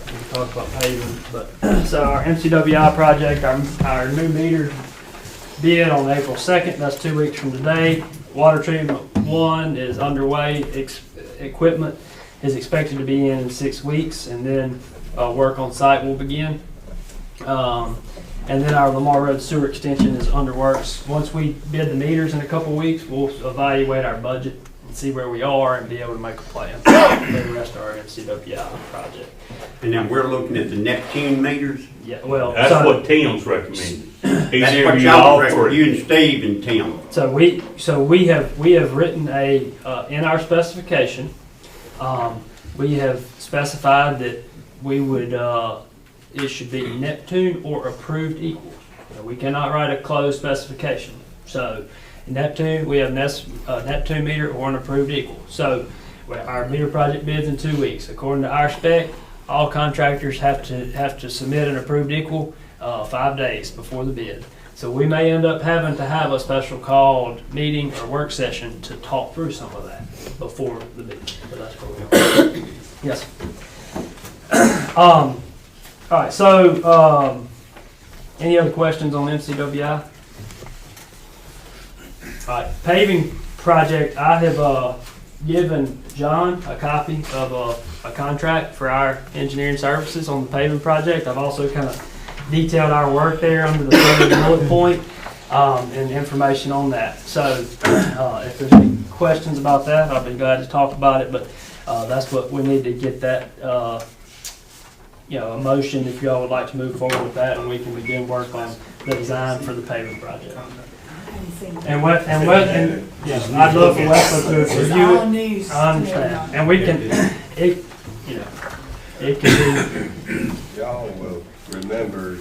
we can talk about paving. But so our MCWI project, our new meter bid on April 2nd. That's 2 weeks from today. Water treatment 1 is underway. Equipment is expected to be in 6 weeks, and then work on site will begin. And then our Lamar Road sewer extension is under works. Once we bid the meters in a couple weeks, we'll evaluate our budget and see where we are and be able to make a plan for the rest of our MCWI project. And then we're looking at the Neptune meters? Yeah, well, that's what Tim's recommended. That's what y'all recommend, you and Steve and Tim. So we have written in our specification, we have specified that we would it should be Neptune or approved equal. We cannot write a closed specification. So Neptune, we have Neptune meter or an approved equal. So our meter project bids in 2 weeks. According to our spec, all contractors have to submit an approved equal 5 days before the bid. So we may end up having to have a special called meeting or work session to talk through some of that before the bid. But that's where we are. Yes. All right. So any other questions on MCWI? All right. Paving project. I have given John a copy of a contract for our engineering services on the paving project. I've also kind of detailed our work there under the third bullet point and information on that. So if there's any questions about that, I'll be glad to talk about it. But that's what we need to get that, a motion if y'all would like to move forward with that, and we can begin work on the design for the paving project. And I'd love for Wesley to review it. I understand. And we can, it can be. Y'all will remember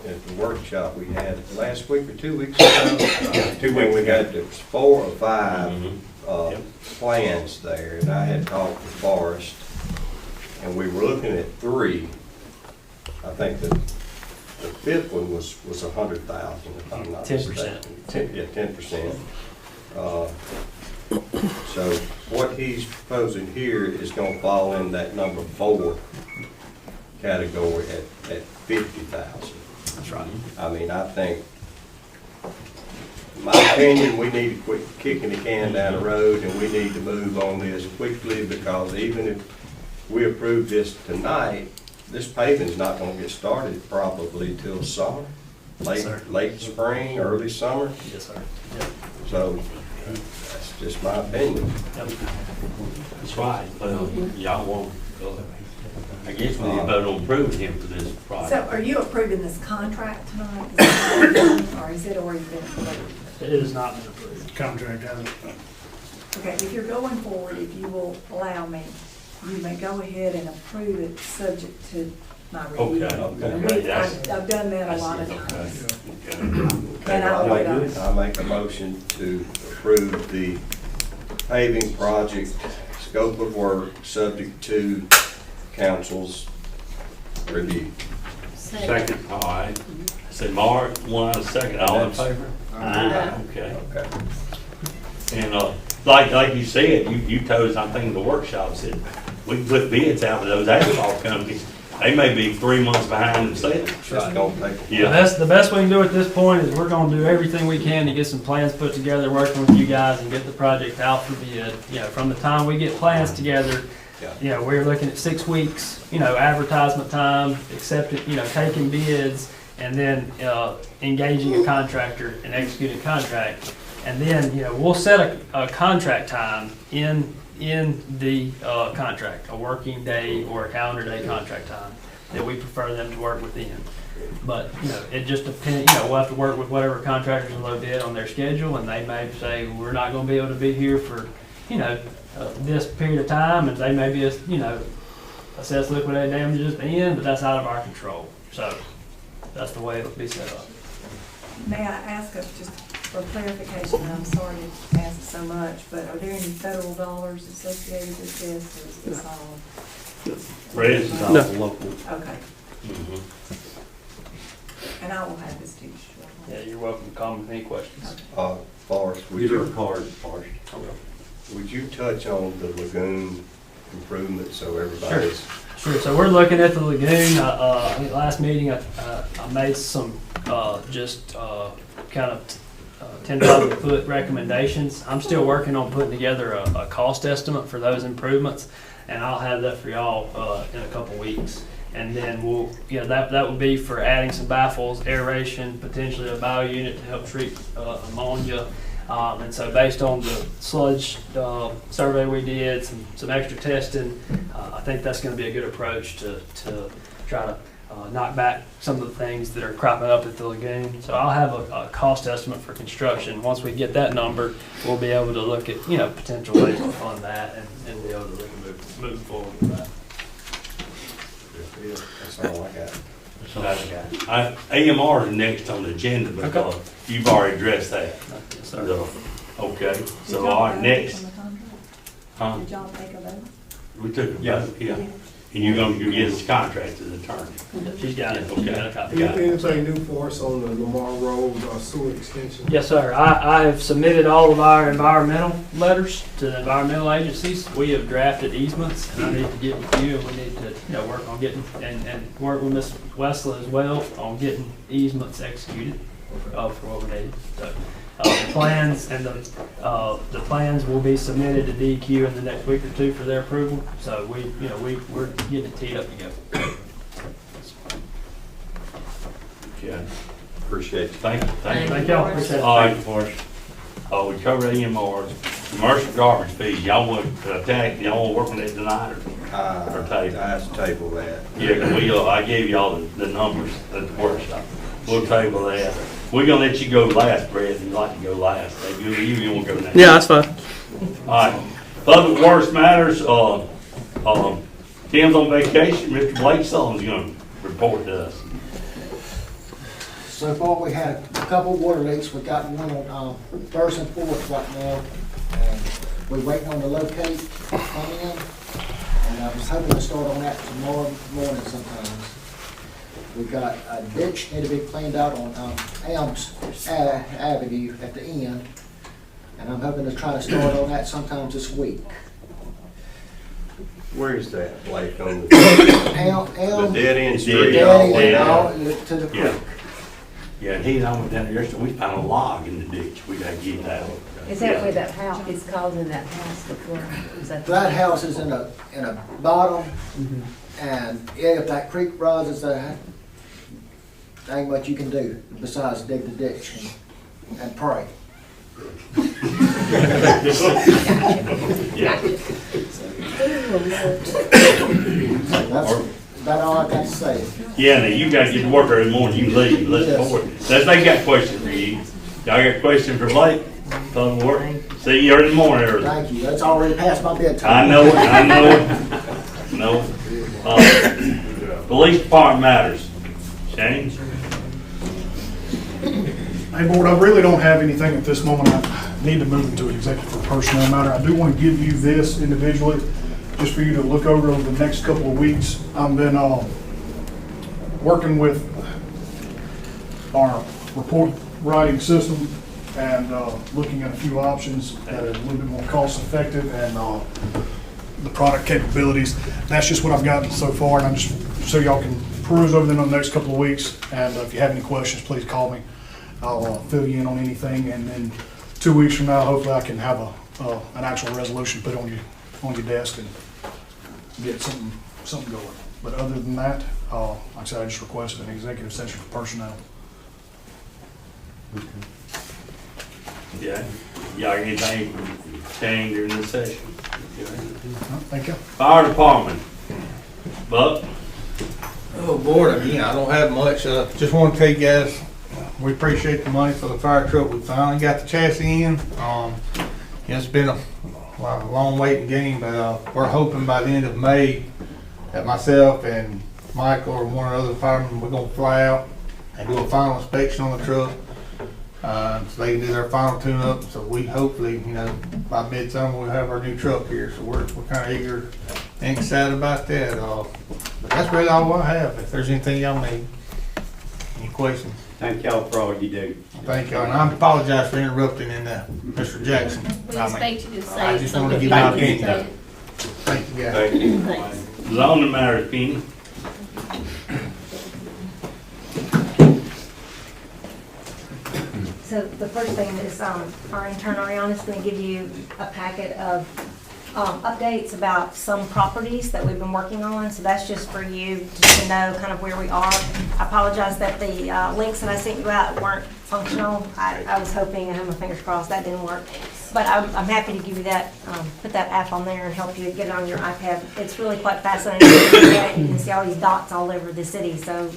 at the workshop we had last week or 2 weeks ago, when we got there was 4 or 5 plans there, and I had talked to Forrest, and we were looking at 3. I think the 5th one was 100,000, if I'm not 10%. Yeah, 10%. So what he's proposing here is going to fall in that number 4 category at 50,000. That's right. I mean, I think, in my opinion, we need to quit kicking the can down the road, and we need to move on this quickly, because even if we approve this tonight, this paving's not gonna get started probably till summer. late spring, early summer, Yes, sir. so that's just my opinion. That's right. Y'all want, I guess we need to vote on approving him for this So project. are you approving this contract tonight? Is that- Or is it already been approved? It has not been approved. Contract hasn't. Okay, if you're going forward, if you will allow me, you may go ahead and approve it subject to my review. Okay, And okay, we- that's- I've done that a lot of Okay. times. Okay. And I'll wait on it. I make a motion to approve the paving project scope of work, subject to council's review. Second, all right. Say Mark, one second, all in favor? Aye. Okay. Okay. And, like you said, you told us, I think in the workshop, said, we can put bids out to those asphalt companies. They may be 3 months behind themselves. Just gonna take. Yeah. The best we can do at this point is we're gonna do everything we can to get some plans put together, working with you guys and get the project out for bid. You know, from the time we get plans together, you know, we're looking at 6 weeks, you know, advertisement time, accepting, you know, taking bids, and then, engaging a contractor and executing a contract. And then, you know, we'll set a contract time in the contract, a working day or a calendar day contract time that we prefer them to work within. But, you know, it just depends, you know, we'll have to work with whatever contractors are low bid on their schedule, and they may say, we're not gonna be able to be here for, you know, this period of time, and they may be, you know, assess liquidated damages at the end, but that's out of our control. So, that's the way it'll be set up. May I ask us just for clarification, and I'm sorry to ask so much, but are there any federal dollars associated with this, or is this all? Reds is all No. local. Okay, Mhm. and I will have this to you Yeah, shortly. you're welcome to call me with any questions. Forrest, would Get her a you, card, Forrest. would you touch on the lagoon improvement so everybody's? Sure, so we're looking at the lagoon. I think last meeting, I made some, kind of 10,000 foot recommendations. I'm still working on putting together a cost estimate for those improvements, and I'll have that for y'all, in a couple weeks. And then we'll, you know, that would be for adding some baffles, aeration, potentially a bio unit to help treat, ammonia. And so based on the sludge survey we did, some extra testing, I think that's going to be a good approach to try to knock back some of the things that are cropping up at the lagoon. So I'll have a cost estimate for construction. Once we get that number, we'll be able to look at, you know, potential ways to fund that and be able to look at move forward with that. That's all I got. That's all I got. AMR is next on the agenda because you've already addressed that. Yes, sir. So, okay, Did so y'all all right, vote next, on the contract? huh? Did y'all take a vote? We took a vote, yeah. And you're gonna get his contract as attorney. She's got it. Yeah, She's got a copy. Got it. Anything new for us on the Lamar Road sewer extension? Yes, sir. I have submitted all of our environmental letters to the environmental agencies. We have drafted easements, and I need to get with you, and we need to, you know, work on getting, and work with Ms. Westler as well on getting easements executed for what we need. So, the plans and the plans will be submitted to DEQ in the next week or two for their approval. So we're getting it teed up to go. Okay. Appreciate it. Thank you. Thank y'all. Appreciate it. All right, Forrest. We covered AMRs, commercial garbage fees, y'all want, y'all want to work on that tonight or table? I have to table that. Yeah, I gave y'all the numbers at the workshop. We'll table that. We're gonna let you go last, Brad, you like to go last. You won't go next. Yeah, that's fine. All right, public works matters, Tim's on vacation, Mr. Blake Sullivan's gonna report to us. So far, we had a couple water leaks. We got one on Thursday and Fourth right now. And we're waiting on the locate to come in. And I was hoping to start on that tomorrow morning sometimes. We've got a ditch need to be cleaned out on Elms Avenue at the end. And I'm hoping to try to start on that sometimes this week. Where is that, Blake, on the Elm, dead end street? dead all the way end, all down? to the Yeah. creek. Yeah, and he and I went down there yesterday, we found a log in the ditch, we gotta get that. Is that where that house, it's causing that house to flood? Is that? That house is in a bottom, and if that creek rises, there ain't much you can do besides dig the ditch and pray. That's about all I got to say. Yeah, now you gotta get to work early morning, you leave, let's forward. That's, they got a question for you. Y'all got a question for Blake? Come to work, see you early in the morning early. Thank you, that's already past my bedtime. I know it, I know it. No. Police department matters. Shane? Hey, Board, I really don't have anything at this moment. I need to move into an executive for personnel matter. I do want to give you this individually, just for you to look over the next couple of weeks. I've been working with our report writing system and looking at a few options that are a little bit more cost effective and the product capabilities. That's just what I've gotten so far, and I'm just so y'all can peruse over them in the next couple of weeks. And if you have any questions, please call me. I'll fill you in on anything, and then 2 weeks from now, hopefully I can have an actual resolution put on your desk and get something going. But other than that, like I said, I just requested an executive session for personnel. Yeah. Y'all got anything change during this session? Thank you. Fire department. Buck? Oh, Board, I don't have much. Just want to tell you guys, we appreciate the money for the fire truck. We finally got the chassis in. It's been a long waiting game, but we're hoping by the end of May that myself and Michael or one of the other firemen, we're going to fly out and do a final inspection on the truck. So they can do their final tune-up. So we hopefully, by midsummer we'll have our new truck here. So we're kind of eager and excited about that. But that's really all I have. If there's anything y'all need, any questions? Thank y'all for all you do. Thank y'all, and I apologize for interrupting Mr. Jackson. We expect you to say I just wanted to something. give my opinion. Thank you, guys. Thank you. Thanks. Zoning matters, Kenny. So the first thing is, our intern Ariana's gonna give you a packet of updates about some properties that we've been working on. So that's just for you to know kind of where we are. I apologize that the links that I sent you out weren't functional. I was hoping, I have my fingers crossed, that didn't work. But I'm happy to give you that, put that app on there and help you get it on your iPad. It's really quite fascinating. You can see all these dots all over the city. So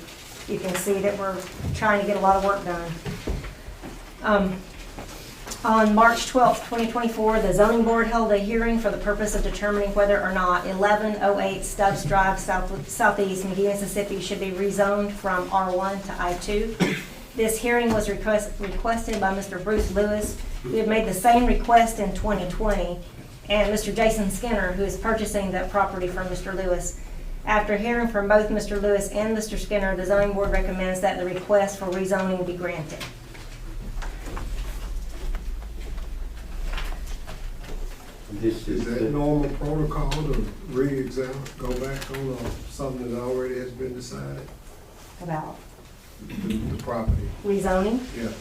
you can see that we're trying to get a lot of work done. On March 12th, 2024, the zoning board held a hearing for the purpose of determining whether or not 1108 Stubbs Drive Southeast, Magee, Mississippi should be rezoned from R1 to I2. This hearing was requested by Mr. Bruce Lewis, who had made the same request in 2020, and Mr. Jason Skinner, who is purchasing that property from Mr. Lewis. After hearing from both Mr. Lewis and Mr. Skinner, the zoning board recommends that the request for rezoning be granted. Is that normal protocol to re-examine, go back on something that already has been decided? About The property, rezoning. yeah.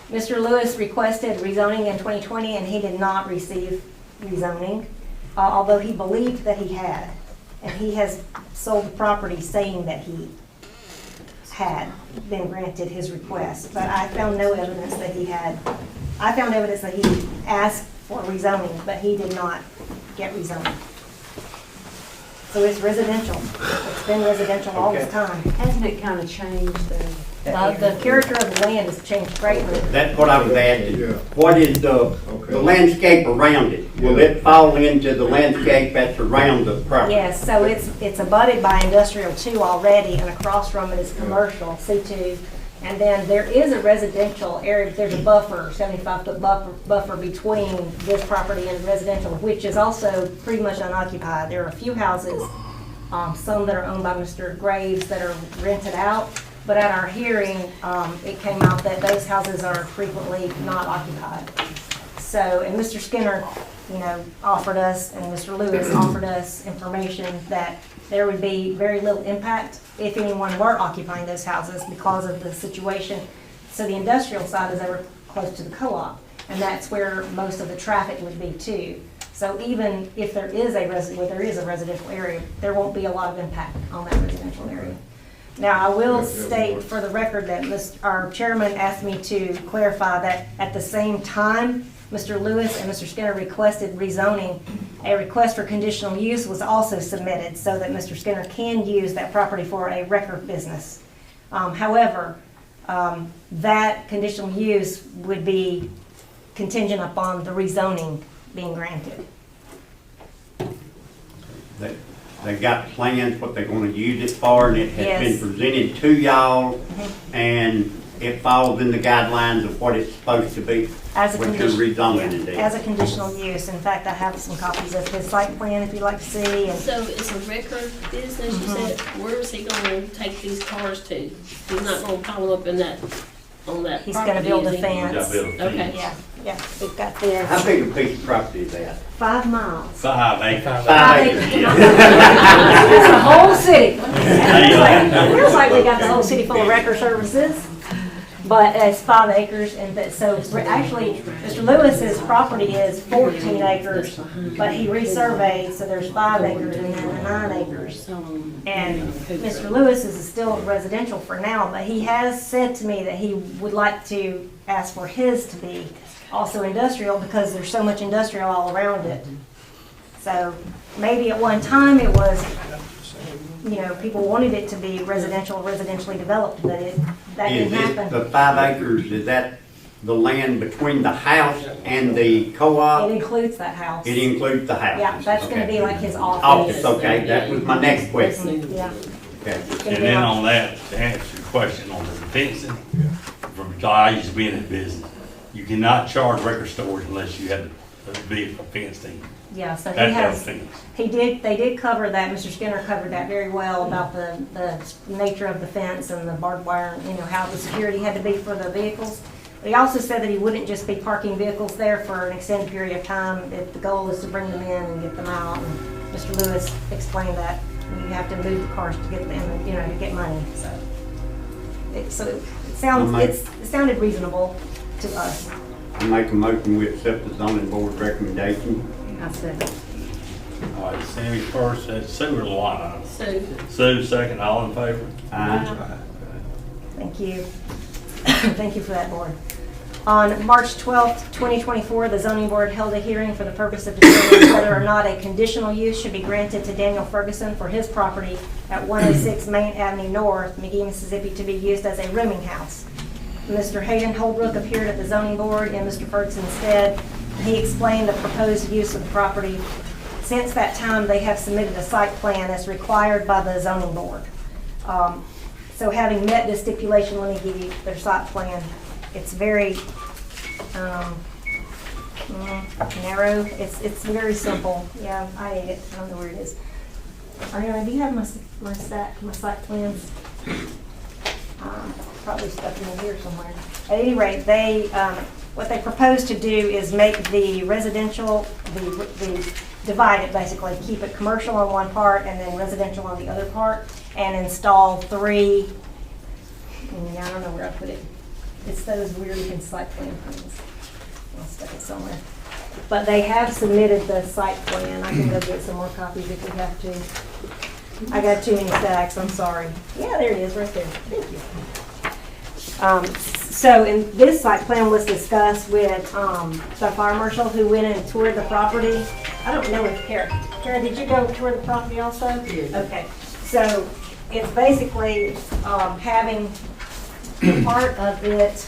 Mr. Lewis requested rezoning in 2020 and he did not receive rezoning, although he believed that he had. And he has sold the property saying that he had been granted his request. But I found no evidence that he had. I found evidence that he asked for rezoning, but he did not get rezoning. So it's residential. It's been residential all this time. Hasn't it kind of changed The character of the land has changed greatly. That's what I was asking. Yeah. What is the landscape around it? Will it fall into the landscape that's around the property? Yes, so it's abutted by industrial 2 already, and across from it is commercial, C2. And then there is a residential area, but there's a buffer, 75-foot buffer between this property and residential, which is also pretty much unoccupied. There are a few houses, some that are owned by Mr. Graves that are rented out. But at our hearing, it came out that those houses are frequently not occupied. So, and Mr. Skinner, offered us, and Mr. Lewis offered us information that there would be very little impact if anyone were occupying those houses because of the situation. So the industrial side is ever close to the co-op, and that's where most of the traffic would be too. So even if there is a residential area, there won't be a lot of impact on that residential area. Now, I will state for the record that our chairman asked me to clarify that at the same time, Mr. Lewis and Mr. Skinner requested rezoning. A request for conditional use was also submitted so that Mr. Skinner can use that property for a record business. However, that conditional use would be contingent upon the rezoning being granted. They got plans, what they're gonna use it for, and it has Yes. been presented to y'all, and it falls in the guidelines of what it's supposed to be, As a what you're condition, rezoning it as to. a conditional use. In fact, I have some copies of his site plan if you'd like to see. And So it's a record business, you said, where is he gonna take these cars to? He's not gonna pile up in that, on that he's property, gonna build a is he? fence. Okay. Yeah, yeah, we've got this. How big a piece of property is that? 5 miles. 5 acres. 5 acres. It's the whole city. It feels like we got the whole city full of record services, but it's 5 acres, and so actually, Mr. Lewis's property is 14 acres, but he resurveyed, so there's 5 acres and then the 9 acres. And Mr. Lewis is still residential for now, but he has said to me that he would like to ask for his to be also industrial because there's so much industrial all around it. So maybe at one time it was, people wanted it to be residentially developed, but that didn't happen. The 5 acres, is that the land between the house and the co-op? It includes that house. It includes the house? Yeah, that's gonna be like his office. Office, okay, that was my next question. Yeah. Okay. And then on that, to answer your question on the fencing, from I used to be in that business, you cannot charge record stores unless you have the vehicle fenced in. Yeah, so he That's their has, fence. they did cover that, Mr. Skinner covered that very well about the nature of the fence and the barbed wire, how the security had to be for the vehicles. But he also said that he wouldn't just be parking vehicles there for an extended period of time, if the goal is to bring them in and get them out. And Mr. Lewis explained that you have to move the cars to get them, to get money, so. It sounded reasonable to us. I make a motion, we accept the zoning board recommendation. I said. All right, Sammy first, that's Sue or Luana? Sue. Sue, second, all in favor? Aye. Thank you. Thank you for that, board. On March 12th, 2024, the zoning board held a hearing for the purpose of determining whether or not a conditional use should be granted to Daniel Ferguson for his property at 106 Main Avenue North, Magee, Mississippi, to be used as a rooming house. Mr. Hayden Holbrook appeared at the zoning board in Mr. Ferguson's stead. He explained the proposed use of the property. Since that time, they have submitted a site plan as required by the zoning board. So having met this stipulation, let me give you their site plan. It's very narrow. It's very simple. Yeah, I ate it. I don't know where it is. Ariana, do you have my site plans? Probably stuck in here somewhere. At any rate, what they propose to do is make the residential, divide it basically, keep it commercial on one part and then residential on the other part, and install 3, I don't know where I put it. It's those weird site plan things. I'll stick it somewhere. But they have submitted the site plan. I can go get some more copies if we have to. I got too many stacks, I'm sorry. Yeah, there it is, right there. Thank you. So in this site plan was discussed with the fire marshal who went and toured the property. I don't know if Kara, did you go tour the property also? Yes. Okay. So it's basically having part of it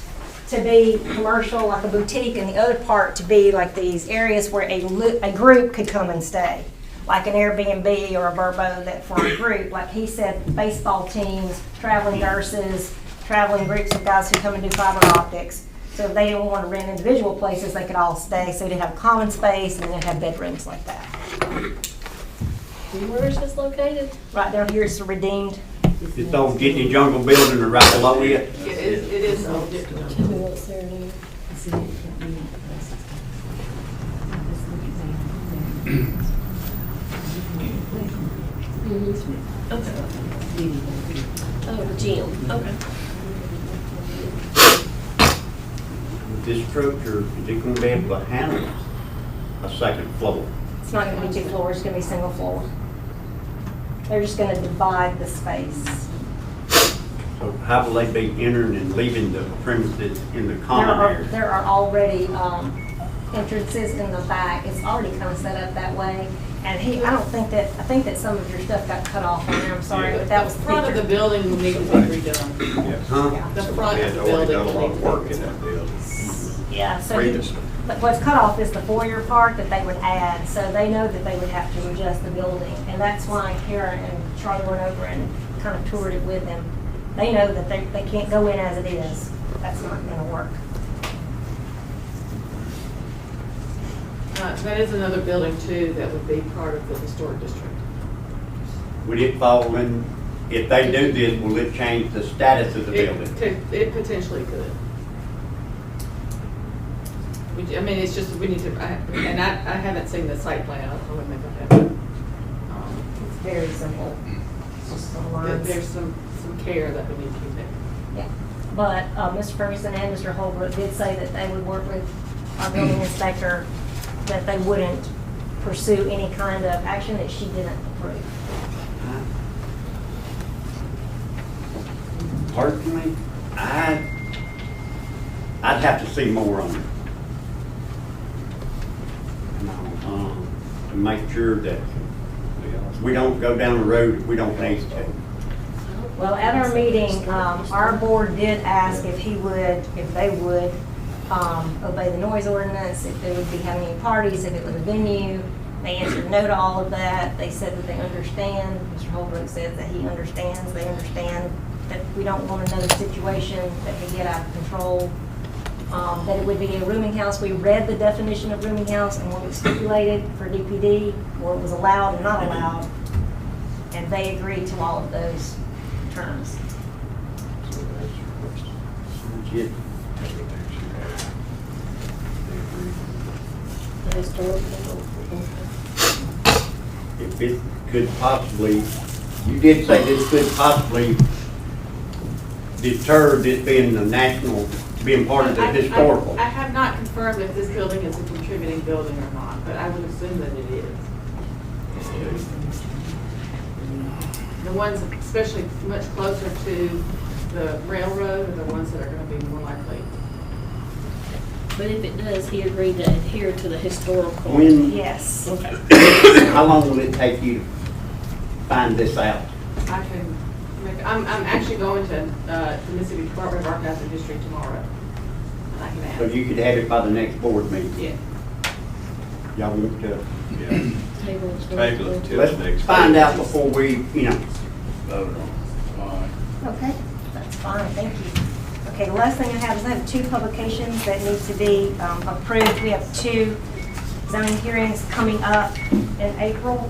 to be commercial, like a boutique, and the other part to be like these areas where a group could come and stay, like an Airbnb or a Vrbo that for a group. Like he said, baseball teams, traveling nurses, traveling groups of guys who come and do fiber optics. So if they didn't want to rent individual places, they could all stay. So they'd have common space and then have bedrooms like that. Where is this located? Right down here is the Redeemed. This old Jitney Jungle building are right below it. It is old. Tell me what's there now. Okay. Oh, the gym. Okay. This structure, is it gonna be able to handle a second floor? It's not going to be 2 floors, it's going to be single floor. They're just going to divide the space. So how will they be entering and leaving the premises in the common area? There are already, entrances in the back. It's already kind of set up that way. And I think that some of your stuff got cut off on there, I'm sorry, but that was the Front of the picture. building will need to be redone. Huh? The front of the Already building done a will lot need of to work be in that building. Yeah, so Previously. but what's cut off is the foyer part that they would add, so they know that they would have to adjust the building. And that's why Kara and Charlie went over and kind of toured it with them. They know that they can't go in as it is. That's not gonna work. That is another building too that would be part of the historic district. Would it fall in, if they do this, will it change the status of the building? It potentially could. I mean, it's just, we need to, and I haven't seen the site plan, I wouldn't make up that. It's very simple. It's just some lines. There's some care that we need to be taking. Yeah, but Mr. Ferguson and Mr. Holbrook did say that they would work with our building inspector, that they wouldn't pursue any kind of action that she didn't approve. Personally, I'd have to see more on it. To make sure that we don't go down the road if we don't need to. Well, at our meeting, our board did ask if they would obey the noise ordinance, if they would be having any parties, if it was a venue. They answered no to all of that. They said that they understand. Mr. Holbrook said that he understands. They understand that we don't want another situation that could get out of control. That it would be a rooming house. We read the definition of rooming house and what was stipulated for DPD, what was allowed and not allowed, and they agreed to all of those terms. If it could possibly, you did say this could possibly deter this being the national, being part of the historical. I have not confirmed if this building is a contributing building or not, but I would assume that it is. The ones especially much closer to the railroad are the ones that are going to be more likely. But if it does, he agreed to adhere to the historical. When, Yes. Okay. how long will it take you to find this out? I can make, I'm actually going to the Mississippi Department of Archives and History tomorrow. And I can ask. So you could have it by the next board meeting? Yeah. Y'all want to? Yeah. Table Table it till Let's next. find out before we, Vote on it. Okay, that's fine, thank you. Okay, the last thing I have is I have 2 publications that need to be approved. We have 2 zoning hearings coming up in April.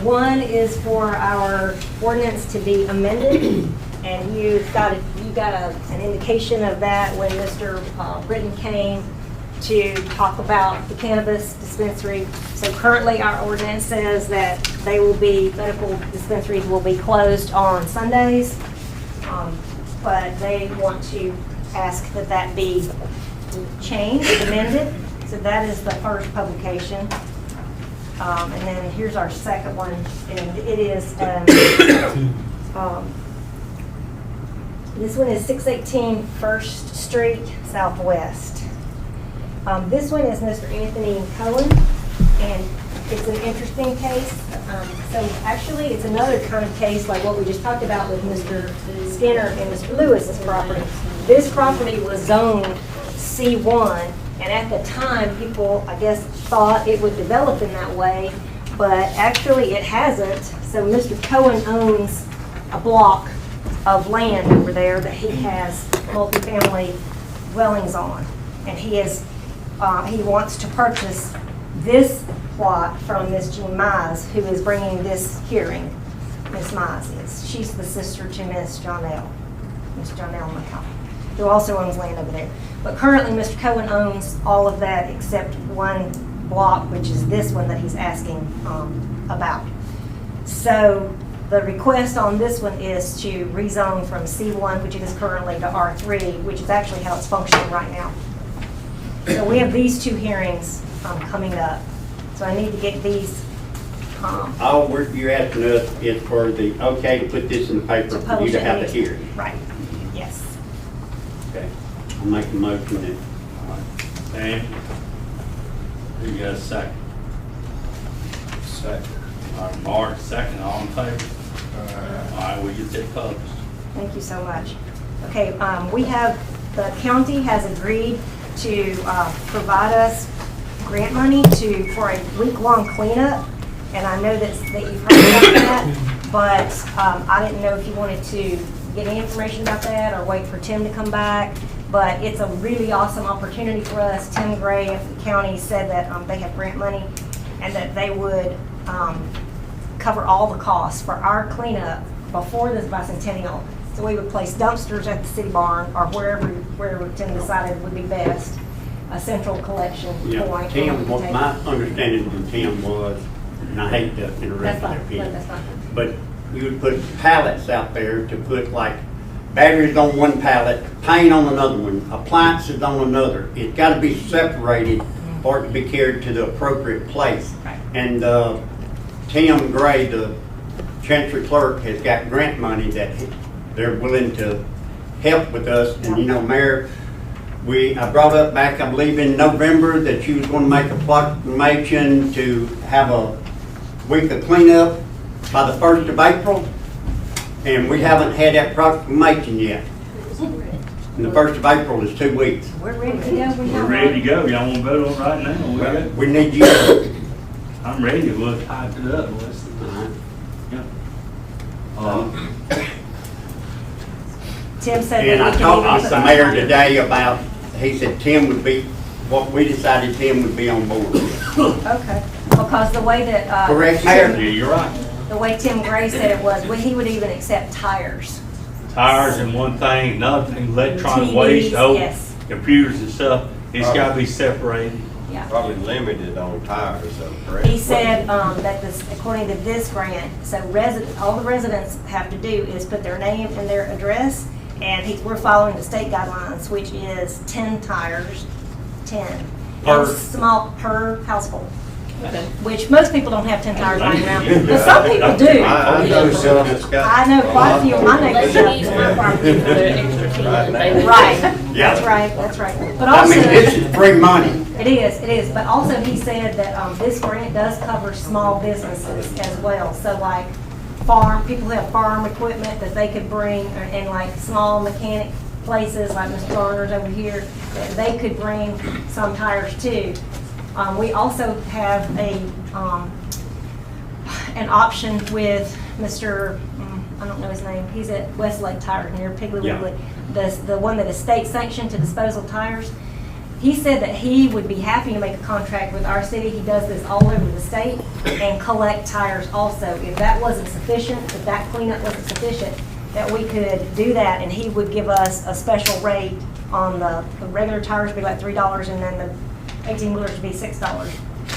One is for our ordinance to be amended, and you got an indication of that when Mr. Britton came to talk about the cannabis dispensary. So currently our ordinance says that medical dispensaries will be closed on Sundays, but they want to ask that that be changed, amended. So that is the first publication. And then here's our second one, and it is, this one is 618 First Street Southwest. This one is Mr. Anthony Cohen, and it's an interesting case. So actually, it's another kind of case like what we just talked about with Mr. Skinner and Mr. Lewis's property. This property was zoned C1, and at the time, people, I guess, thought it would develop in that way, but actually it hasn't. So Mr. Cohen owns a block of land over there that he has multifamily dwellings on, and he wants to purchase this plot from Ms. Jean Mize, who is bringing this hearing. Ms. Mize is. She's the sister to Ms. Jonelle McCall, who also owns land over there. But currently, Mr. Cohen owns all of that except one block, which is this one that he's asking about. So the request on this one is to rezone from C1, which it is currently, to R3, which is actually how it's functioning right now. So we have these 2 hearings coming up. So I need to get these All you're asking us is for the, okay, to put this in the paper, for you publish to it have the in- hearing. Right, yes. Okay. I'll make a motion that, And you got a second? Second. All right, Mark, second, all in favor? All right, will you take published? Thank you so much. Okay, the county has agreed to provide us grant money for a week-long cleanup, and I know that you've heard about that, but I didn't know if you wanted to get any information about that or wait for Tim to come back, but it's a really awesome opportunity for us. Tim Gray of the county said that they have grant money and that they would cover all the costs for our cleanup before this bicentennial. So we would place dumpsters at the city barn or wherever Tim decided would be best, a central collection point. Tim, what my understanding from Tim was, and I hate to interrupt their opinion, That's fine. but you would put pallets out there to put like batteries on one pallet, paint on another one, appliances on another. It's got to be separated for it to be carried to the appropriate place. Right. And Tim Gray, the Chancery Clerk, has got grant money that they're willing to help with us. And you know, Mayor, I brought up back, I believe in November, that you was going to make a proclamation to have a week of cleanup by the 1st of April. And we haven't had that proclamation yet. And the 1st of April is 2 weeks. We're ready to go. We're ready to go. Y'all want to vote on it right now? We good? We need you. I'm ready. We'll type it up. Tim said And that I we can talked even with put the some mayor money- today about, he said Tim would be, what we decided Tim would be on board. Okay, because the way that. Correct, Mayor? Yeah, you're right. The way Tim Gray said it was, he would even accept tires. Tires and one thing, another thing, electronic TVs, waste, old yes. computers and stuff. It's got to be separated. Yeah. Probably limited on tires, though, correct? He said that this, according to this grant, so all the residents have to do is put their name and their address, and we're following the state guidelines, which is 10 tires, 10. Per- Small, per household. Okay. Which most people don't have 10 tires lying around, but some people do. I know some that's got. I know quite a few of my neighbors They use my have. property for their extra cleanup. They- Right, Yeah. that's right. But I mean, also, this is free money. it is, but also he said that this grant does cover small businesses as well. So like people who have farm equipment that they could bring, and like small mechanic places like Mr. Garner's over here, that they could bring some tires too. We also have an option with Mr., I don't know his name, he's at Westlake Tire near Piggly Yeah. Wiggly, the one that is state sanctioned to dispose of tires. He said that he would be happy to make a contract with our city. He does this all over the state and collect tires also. If that wasn't sufficient, if that cleanup wasn't sufficient, that we could do that and he would give us a special rate on the regular tires would be like $3 and then the 18-wheelers would be $6.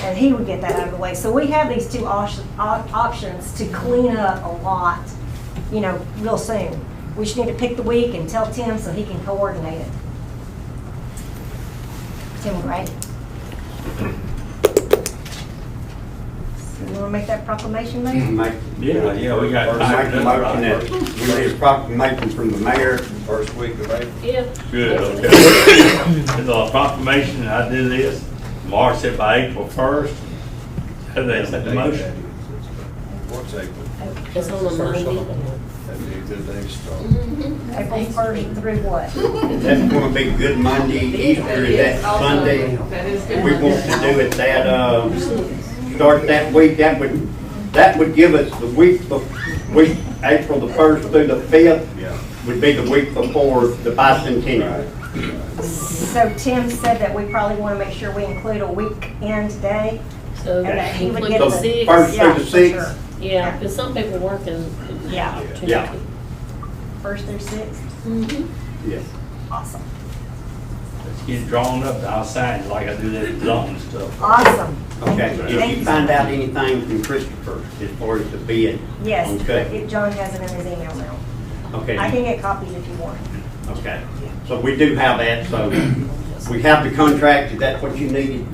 And he would get that out of the way. So we have these two options to clean up a lot, real soon. We just need to pick the week and tell Tim so he can coordinate it. Tim Gray. So you want to make that proclamation, Mayor? Yeah, we got Make a motion that we need a proclamation from the mayor. First week of April. Yeah. Good, okay. The proclamation, I do this, March said by April 1st. How they set the motion? What's April? It's on the Monday. That'd be a good day to start. April 1st through what? That's gonna be Good Monday, Easter, is that Sunday? That is good. We want to do it start that week, that would give us the week, April the 1st through the 5th, Yeah. would be the week before the bicentennial. So Tim said that we probably want to make sure we include a weekend day. So And that he would include get the the- six. First Yeah, through the for 6th. sure. Yeah, because some people working. Yeah. Yeah. 1st through 6th. Mhm. Yes. Awesome. Let's get it drawn up, I'll sign it like I do that zone and stuff. Awesome. Okay, Thank if you find out anything from Christopher as far as the bid. Yes, Okay, if John has it in his email now. okay. I can get copies if you want. Okay, so we do have that, so we have the contract, is that what you needed,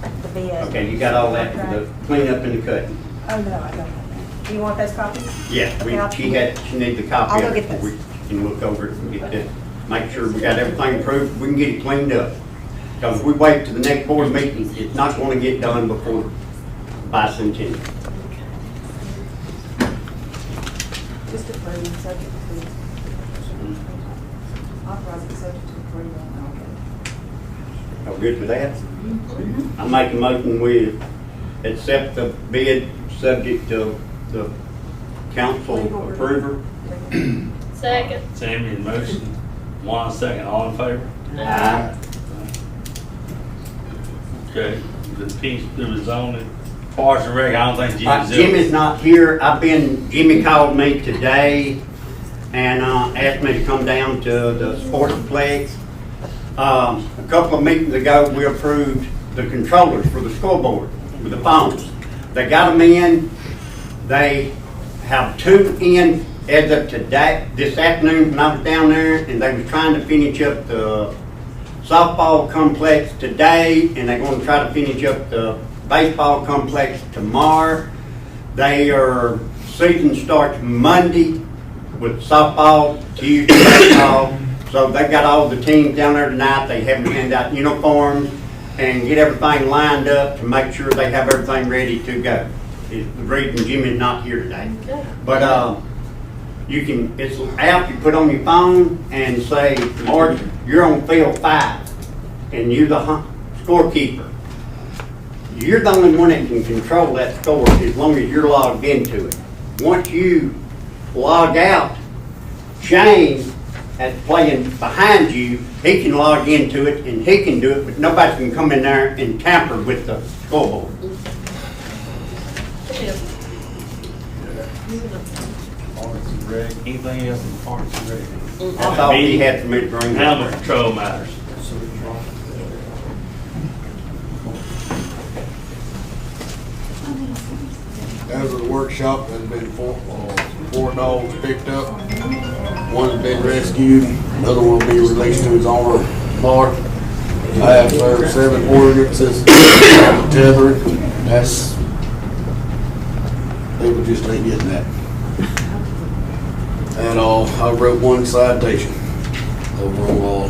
the bid. Okay, you got all that for the cleanup and the cutting? Oh, no, I don't have that. Do you want those copies? Yeah, Okay, I'll- she needs a copy I'll of go it. get those. We can look over it and get that, make sure we got everything approved, we can get it cleaned up. Because if we wait to the next board meeting, it's not gonna get done before bicentennial. Just approve, subject to, authorize it subject to approval. Are we good with that? I make a motion we accept the bid subject to the council approval. Second. Sammy in motion, one second, all in favor? Aye. Okay, the piece, the zoning, Parks and Rec, I don't think Jimmy's. Jimmy's not here. Jimmy called me today and asked me to come down to the sportsplex. A couple of meetings ago, we approved the controllers for the scoreboard with the phones. They got them in. They have 2 in as of today, this afternoon when I was down there, and they was trying to finish up the softball complex today, and they're going to try to finish up the baseball complex tomorrow. Season starts Monday with softball, Tuesday baseball. So they got all the teams down there tonight. They have them hand out uniforms and get everything lined up to make sure they have everything ready to go. It's the reason Jimmy's not here today. But it's an app you put on your phone and say, Mark, you're on field 5 and you're the scorekeeper. You're the only one that can control that score as long as you're logged into it. Once you log out, Shane that's playing behind you, he can log into it and he can do it, but nobody can come in there and tamper with the scoreboard. Parks and Rec, anything else in Parks and Rec? That's all he had for me to bring up. Animal control matters. As of the workshop, there's been 4 dogs picked up. One's been rescued, another one will be released to his owner tomorrow. I have served 7 ordinances, tethering. People just ain't getting that. And I wrote 1 citation over on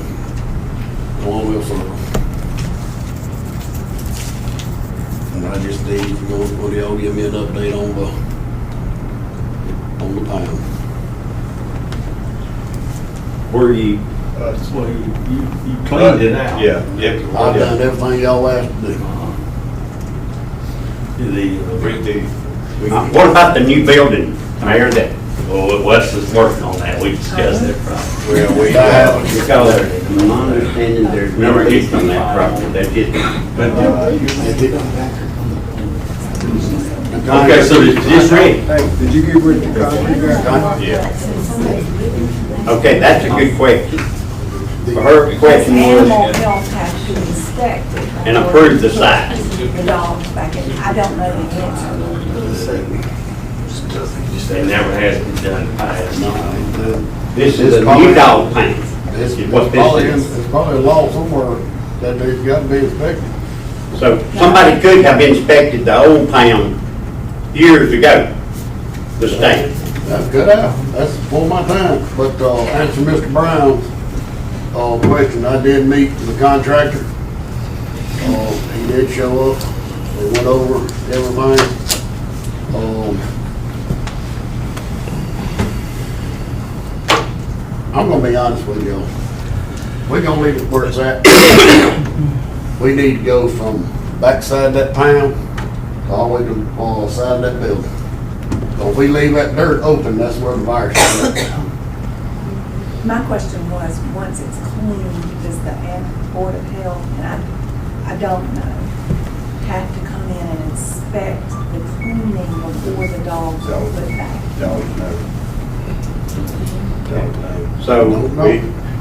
Wheel Circle. And I just need, if you're gonna put y'all give me an update on the pound. Where you, Well, you cleaned it out. Yeah. I've done everything y'all asked to do. what about the new building, Mayor, that? Well, Wes is working on that, we discussed that problem. Well, because from my understanding, there's no lease on that property, that's just. Okay, so it's just ready. Did you get rid of the concrete guy? Yeah. Okay, that's a good question. Her question was, Animal health has to inspect it. and approve the size. The dogs back in, I don't know the answer. They never has been done in the past. This is a new dog pound. It's What this probably is. it's probably a law somewhere that they've got to be inspected. So somebody could have inspected the old pound years ago, the state. That's good out. That's before my time. But answer Mr. Brown's question, I did meet the contractor. He did show up. We went over everything. I'm gonna be honest with y'all. We're gonna leave it where it's at. We need to go from backside that pound all the way to the side of that building. So if we leave that dirt open, that's where the virus is. My question was, once it's cleaned, does the Board of Health, and I don't know, have to come in and inspect the cleaning before the dogs are put back? Don't know. So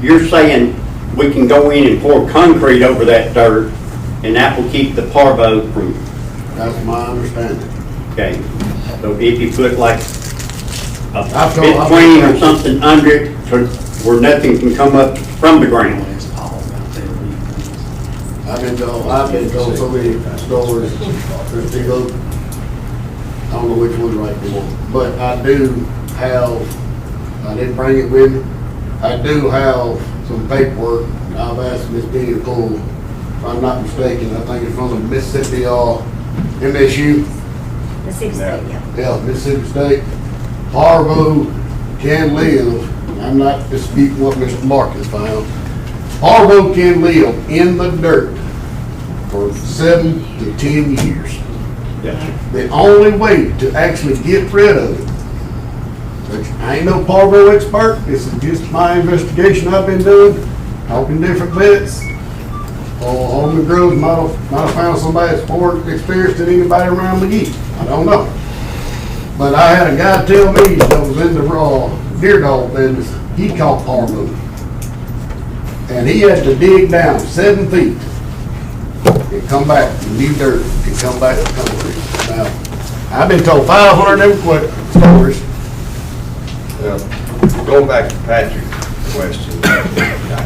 you're saying we can go in and pour concrete over that dirt and that will keep the parvo from. That's my understanding. Okay, so if you put like a I've bit told- cream or something under it to where nothing can come up from the ground. I've been told so many stories, trustee vote. I don't know which one's right for one, but I do have, I didn't bring it with me, I do have some paperwork I've asked Miss Dee to pull, if I'm not mistaken, I think it's from the Mississippi, MSU. Mississippi State, yeah. Yeah, Mississippi State. Parvo can live, I'm not disputing what Mr. Marcus found. Parvo can live in the dirt for 7 to 10 years. The only way to actually get rid of it, which I ain't no Parvo expert, this is just my investigation I've been doing, talking to different vets. Alderman Groves might have found somebody that's more experienced than anybody around Magee. I don't know. But I had a guy tell me that was in the raw deer dog business, he caught Parvo. And he had to dig down 7 feet and come back, new dirt, and come back to concrete. Now, I've been told 500 different stories. Going back to Patrick's question, I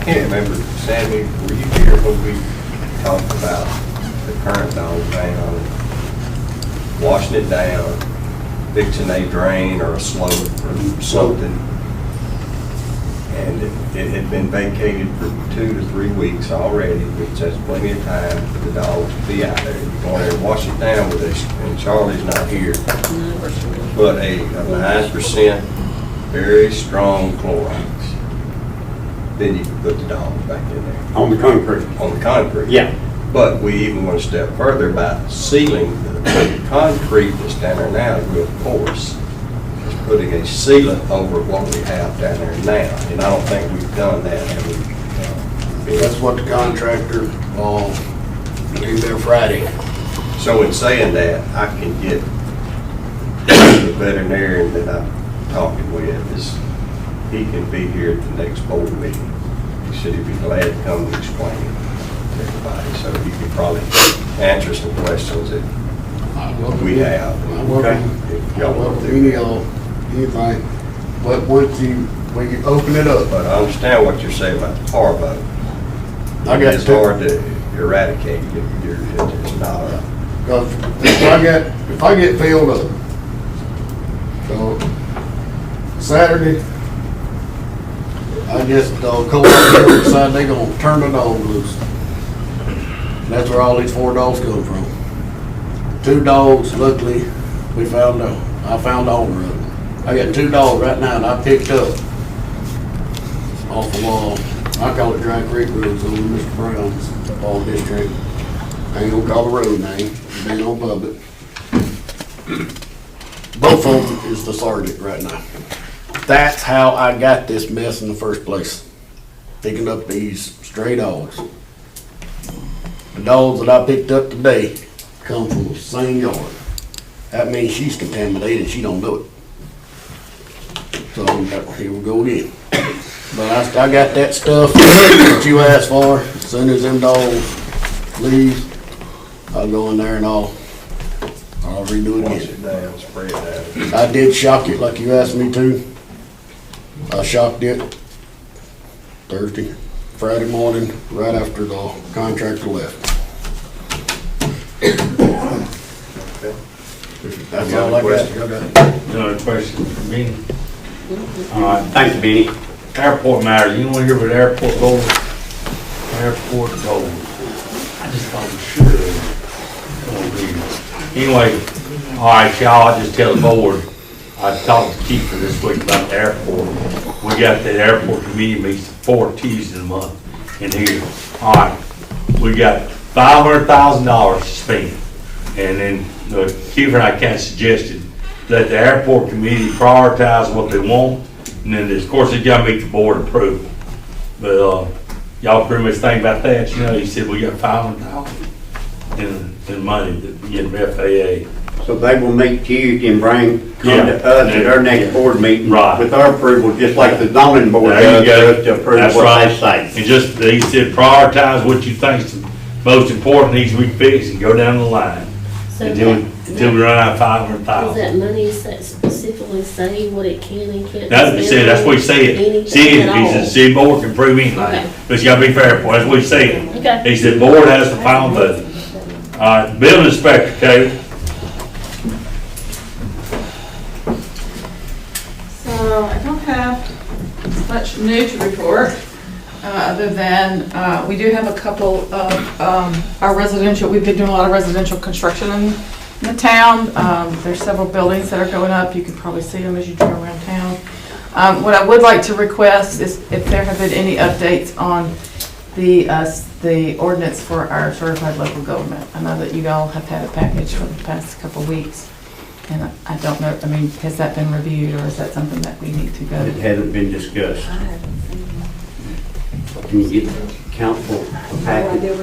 can't remember, Sammy, were you here when we talked about the current dog ban, washing it down, fixing a drain or a slope or something? And it had been vacated for 2 to 3 weeks already, which has plenty of time for the dogs to be out there. You go in there and wash it down with this, and Charlie's not here, but a 9% very strong Clorox. Then you can put the dogs back in there. On the concrete. On the concrete. Yeah. But we even went a step further by sealing the concrete that's down there now is real porous. Just putting a sealant over what we have down there now. And I don't think we've done that. Have we? That's what the contractor, came there Friday. So in saying that, I can get the veterinarian that I'm talking with, he can be here at the next board meeting. He said he'd be glad to come and explain it to everybody. So he could probably answer some questions that we have. Okay. Anything, but when you open it up. But I understand what you're saying about the Parvo. It's hard to eradicate. It's not a. Because if I get filled up, so Saturday, I guess the co-op decided they're gonna turn the dog loose. And that's where all these 4 dogs come from. 2 dogs, luckily, I found the owner of them. I got 2 dogs right now that I picked up off the wall. I call it Dry Creek Road, so Mr. Brown's all district. I ain't gonna call the road name, it ain't on public. Both of them is the sergeant right now. That's how I got this mess in the first place. Picking up these stray dogs. The dogs that I picked up today come from the same yard. That means she's contaminated, she don't do it. So here we go again. But I got that stuff that you asked for. As soon as them dogs leave, I'll go in there and I'll redo it again. Down, spray it down. I did shock it like you asked me to. I shocked it Friday morning, right after the contractor left. That's all I got. Another question for me. Thank you, Benny. Airport matters. You want to hear about airport goals? Airport goals. I just thought we should. Anyway, all right, y'all, I'll just tell the board. I talked to Keeper this week about the airport. We got that airport committee meets 4 Tuesdays a month in here. All right, we got $500,000 to spend. And then Keeper and I kind of suggested that the airport committee prioritize what they want. And then, of course, it's got to meet the board approval. But y'all pretty much think about that. You know, he said we got $500,000 in money to get from FAA. So they will meet Tuesday and come to us at our next board meeting with our approval, just like the zoning board does to approve what they say. And just, he said, prioritize what you think's the most important, needs to be fixed, and go down the line until we run out of $500,000. Does that money specifically say what it can and can't? That's what he said. He said, city board can prove anything, but it's got to be fair. That's what he said. Okay. He said, board has the final vote. Building inspector, Kate. So I don't have much new to report, other than, we do have a couple of, our residential, we've been doing a lot of residential construction in the town. There's several buildings that are going up. You can probably see them as you drive around town. What I would like to request is if there have been any updates on the ordinance for our certified local government. I know that you all have had a package for the past couple of weeks. And I don't know, I mean, has that been reviewed, or is that something that we need to go? It hasn't been discussed. Can you get council a package?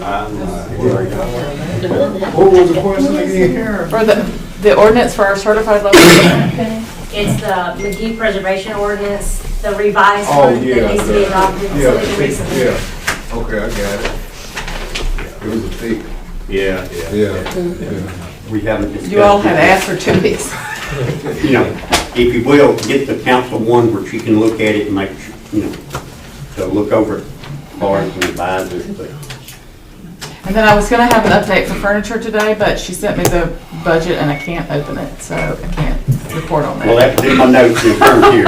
What was the question again? For the ordinance for our certified local government? It's the Magee preservation ordinance, the revised Oh, one yeah. that needs to be adopted. So we can recently. Yeah, okay, I got it. It was a thick. Yeah. Yeah. We haven't discussed. You all have asked for 2 weeks. You know, if you will, get the council one where she can look at it and make, to look over it for us and advise us, but. And then I was gonna have an update for furniture today, but she sent me the budget and I can't open it, so I can't report on that. Well, that's in my notes in front here.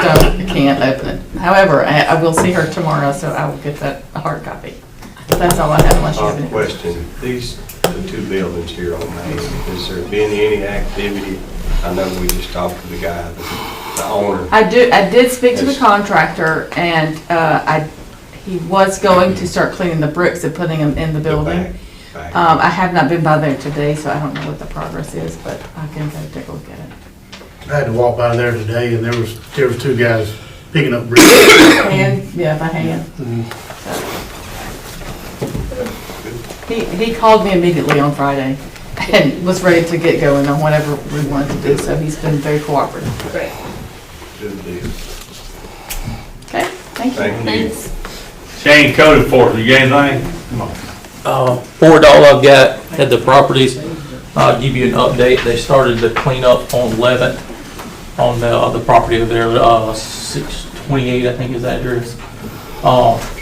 I can't open it. However, I will see her tomorrow, so I will get that a hard copy. That's all I have unless you have any. Question, the 2 buildings here on Main, has there been any activity? I know we just talked to the guy, the owner. I did speak to the contractor, and he was going to start cleaning the bricks and putting them in the building. back. I have not been by there today, so I don't know what the progress is, but I can go take a look at it. I had to walk by there today, and there was 2 guys picking up bricks. By hand. He called me immediately on Friday and was ready to get going on whatever we wanted to do, so he's been very cooperative. Great. Good deal. Okay, thank you. Thanks. Shane, code enforcement, you got anything? Forward all I've got at the properties. I'll give you an update. They started the cleanup on 11th on the property over there, 628, I think is the address,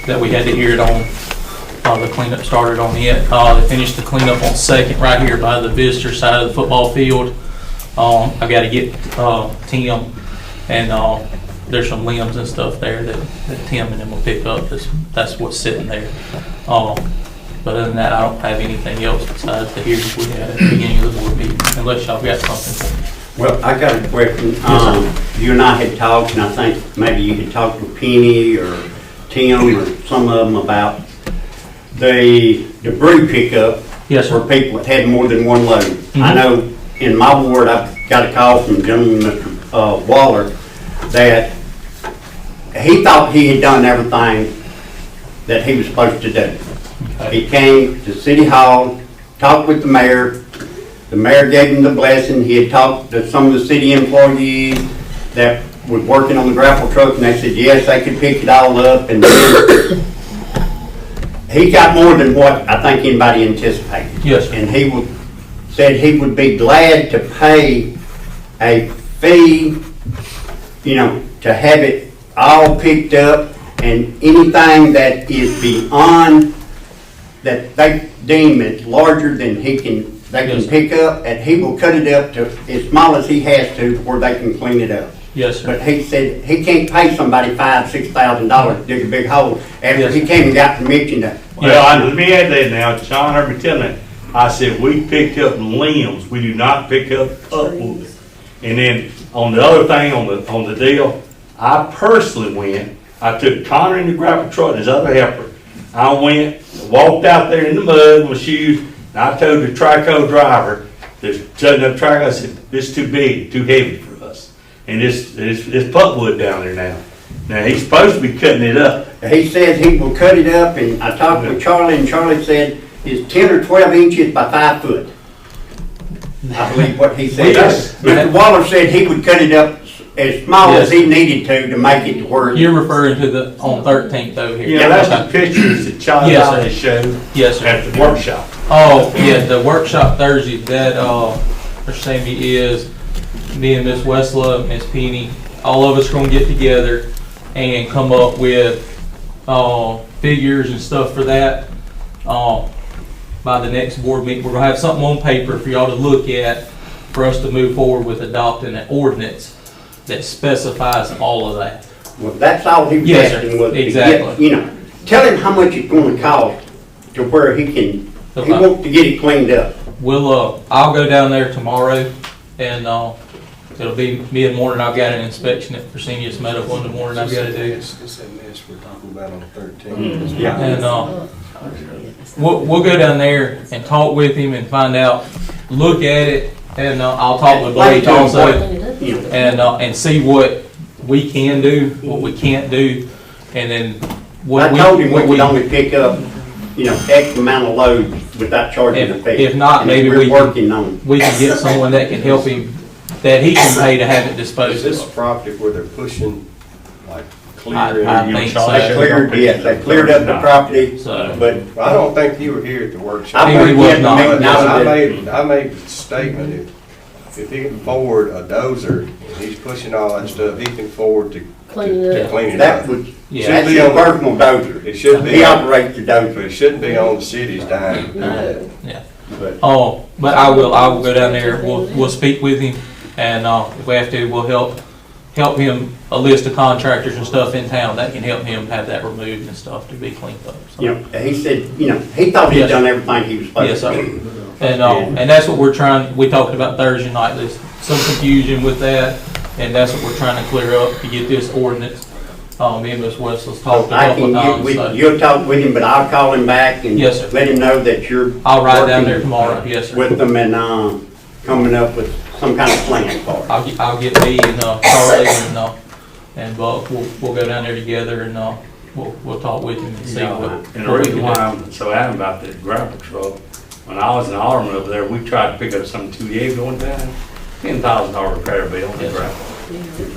that we had to hear it on. The cleanup started on it. They finished the cleanup on 2nd right here by the visitor side of the football field. I got to get Tim, and there's some limbs and stuff there that Tim and them will pick up. That's what's sitting there. But other than that, I don't have anything else besides the hearings we had at the beginning of the board meeting, unless y'all got something. Well, I got a question. You and I had talked, and I think maybe you had talked with Penny or Tim or some of them about the debris pickup. Yes, sir. For people that had more than one load. Mm-hmm. I know in my ward, I've got a call from a gentleman, Mr. Waller, that he thought he had done everything that he was supposed to do. Okay. He came to City Hall, talked with the mayor. The mayor gave him the blessing. He had talked to some of the city employees that was working on the grapple truck, and they said, yes, they could pick it all up. And then he got more than what I think anybody anticipated. Yes, sir. And he said he would be glad to pay a fee, to have it all picked up, and anything that is beyond, that they deem it larger than they can Yes, pick up, and he will cut it up to as small as he has to where they can clean it up. Yes, sir. But he said he can't pay somebody $5,000-$6,000 to dig a big hole after Yes, he sir. came and got permission to. Well, let me add that now. Sean heard me tell me. I said, we picked up limbs. We do not pick up wood. And then on the other thing, on the deal, I personally went, I took Connor in the grapple truck and his other helper. I went, walked out there in the mud with shoes, and I told the Trico driver, that's setting up Trico, I said, this is too big, too heavy for us. And it's putwood down there now. Now, he's supposed to be cutting it up. He says he will cut it up, and I talked with Charlie, and Charlie said it's 10 or 12 inches by 5 foot. I believe what he said. Mr. Waller said he would cut it up as small as he needed to make it to work. You're referring to the, on 13th over here? Yeah, that's the pictures that Charlie Yes, showed yes, sir. at the workshop. Oh, yeah, the workshop Thursday, that, Mr. Sammy is, me and Miss Westla, Miss Penny, all of us gonna get together and come up with, figures and stuff for that. by the next board meeting, we're gonna have something on paper for y'all to look at, for us to move forward with adopting an ordinance that specifies all of that. Well, that's all he was Yes, sir. asking was to Exactly. get, you know, tell him how much it's gonna cost to where he can, he Okay. wants to get it cleaned up. We'll, I'll go down there tomorrow, and, it'll be mid-morning. I've got an inspection at Fresenius Medical in the morning I've gotta do. It's that mess we're talking about on 13. Yeah. And, we'll go down there and talk with him and find out, look at it, and, I'll talk with Blake also, and see what we can do, what we can't do, and then what I told him we would only pick up, you know, X amount of loads without charging a fee. If not, And maybe we're working on we can get someone that can help him, that he can pay to have it disposed Is this of. property where they're pushing, like, I clearing? think so. They cleared, yes, they cleared up the property, So, but Well, I don't think you were here at the workshop. I He think was he had to not. make note I of it. made the statement, if he can forward a dozer, and he's pushing all that stuff, he can forward to Clean it up. clean it That up. was, Yeah. that's his personal dozer. It should be, He operates the but dozer. it shouldn't be on the city's dime. yeah. But But I will go down there, we'll speak with him, and, if we have to, we'll help him, a list of contractors and stuff in town that can help him have that removed and stuff to be cleaned up. So. you know, he said, you know, he thought he'd Yes. done everything he was Yes, supposed sir. to do. And that's what we're trying, we talked about Thursday night, there's some confusion with that, and that's what we're trying to clear up, to get this ordinance. Me and Ms. Wessels talked a I couple can of get times, with, so you'll talk with him, but I'll call him back and Yes, sir. let him know that you're I'll ride down there working tomorrow, yes, sir. with them and, coming up with some kind of plan for it. I'll get me and, Charlie and Buck, we'll go down there together and, we'll talk with him and see what. And the what we reason can why do. I'm so adamant about the gravel truck, when I was an alderman over there, we tried to pick up some 2 years ago one time, $10,000 repair bill on the Yes, sir. gravel.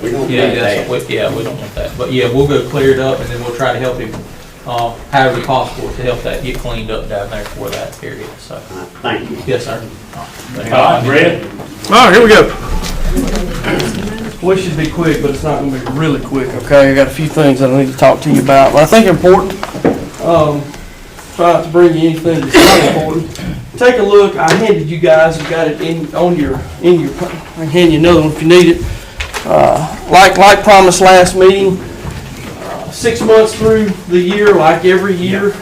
We don't Yeah, want that. we don't want that, but yeah, we'll go clear it up and then we'll try to help him, however possible to help that get cleaned up down there for that period, so. Thank you. Yes, sir. All right, Brett? All right, here we go. We should be quick, but it's not gonna be really quick, okay? I got a few things that I need to talk to you about, but I think important. Try not to bring you anything that's not important. Take a look, I handed you guys, you got it in your, I can hand you another one if you need it. Like promised last meeting, 6 months through the year, like every year,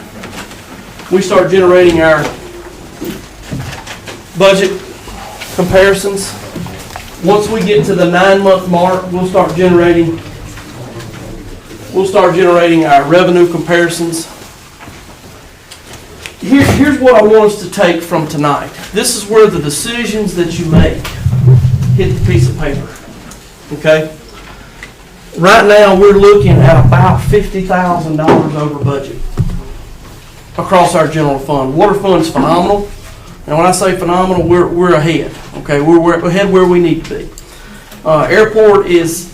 we start generating our budget comparisons. Once we get to the 9-month mark, we'll start generating our revenue comparisons. Here's what I want us to take from tonight. This is where the decisions that you make hit the piece of paper. Okay? Right now, we're looking at about $50,000 over budget across our general fund. Water fund's phenomenal. And when I say phenomenal, we're ahead. Okay, we're ahead where we need to be. Airport is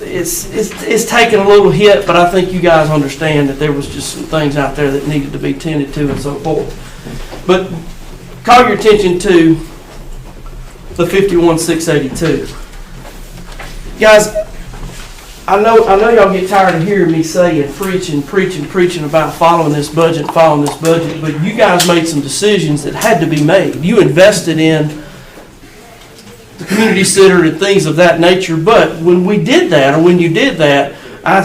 taking a little hit, but I think you guys understand that there was just some things out there that needed to be tended to and so forth. But call your attention to the 51,682. Guys, I know y'all get tired of hearing me saying preaching about following this budget, but you guys made some decisions that had to be made. You invested in the community center and things of that nature, but when we did that, or when you did that,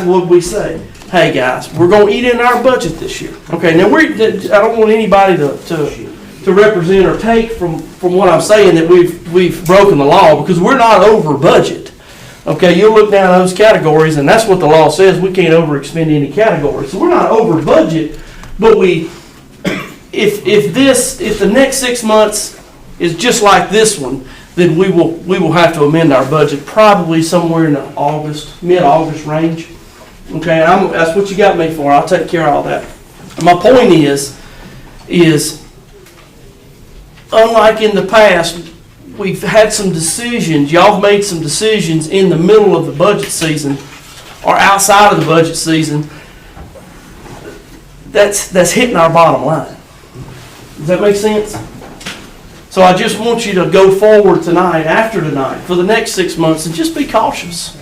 what did we say? Hey guys, we're going to eat in our budget this year. Okay, now I don't want anybody to represent or take from what I'm saying that we've broken the law, because we're not over budget. Okay, you'll look down those categories, and that's what the law says. We can't overexpend any category. So we're not over budget, but if the next 6 months is just like this one, then we will have to amend our budget probably somewhere in the mid-August range. Okay, and that's what you got me for. I'll take care of all that. And my point is unlike in the past, we've had some decisions, y'all have made some decisions in the middle of the budget season or outside of the budget season that's hitting our bottom line. Does that make sense? So I just want you to go forward tonight, after tonight, for the next 6 months, and just be cautious.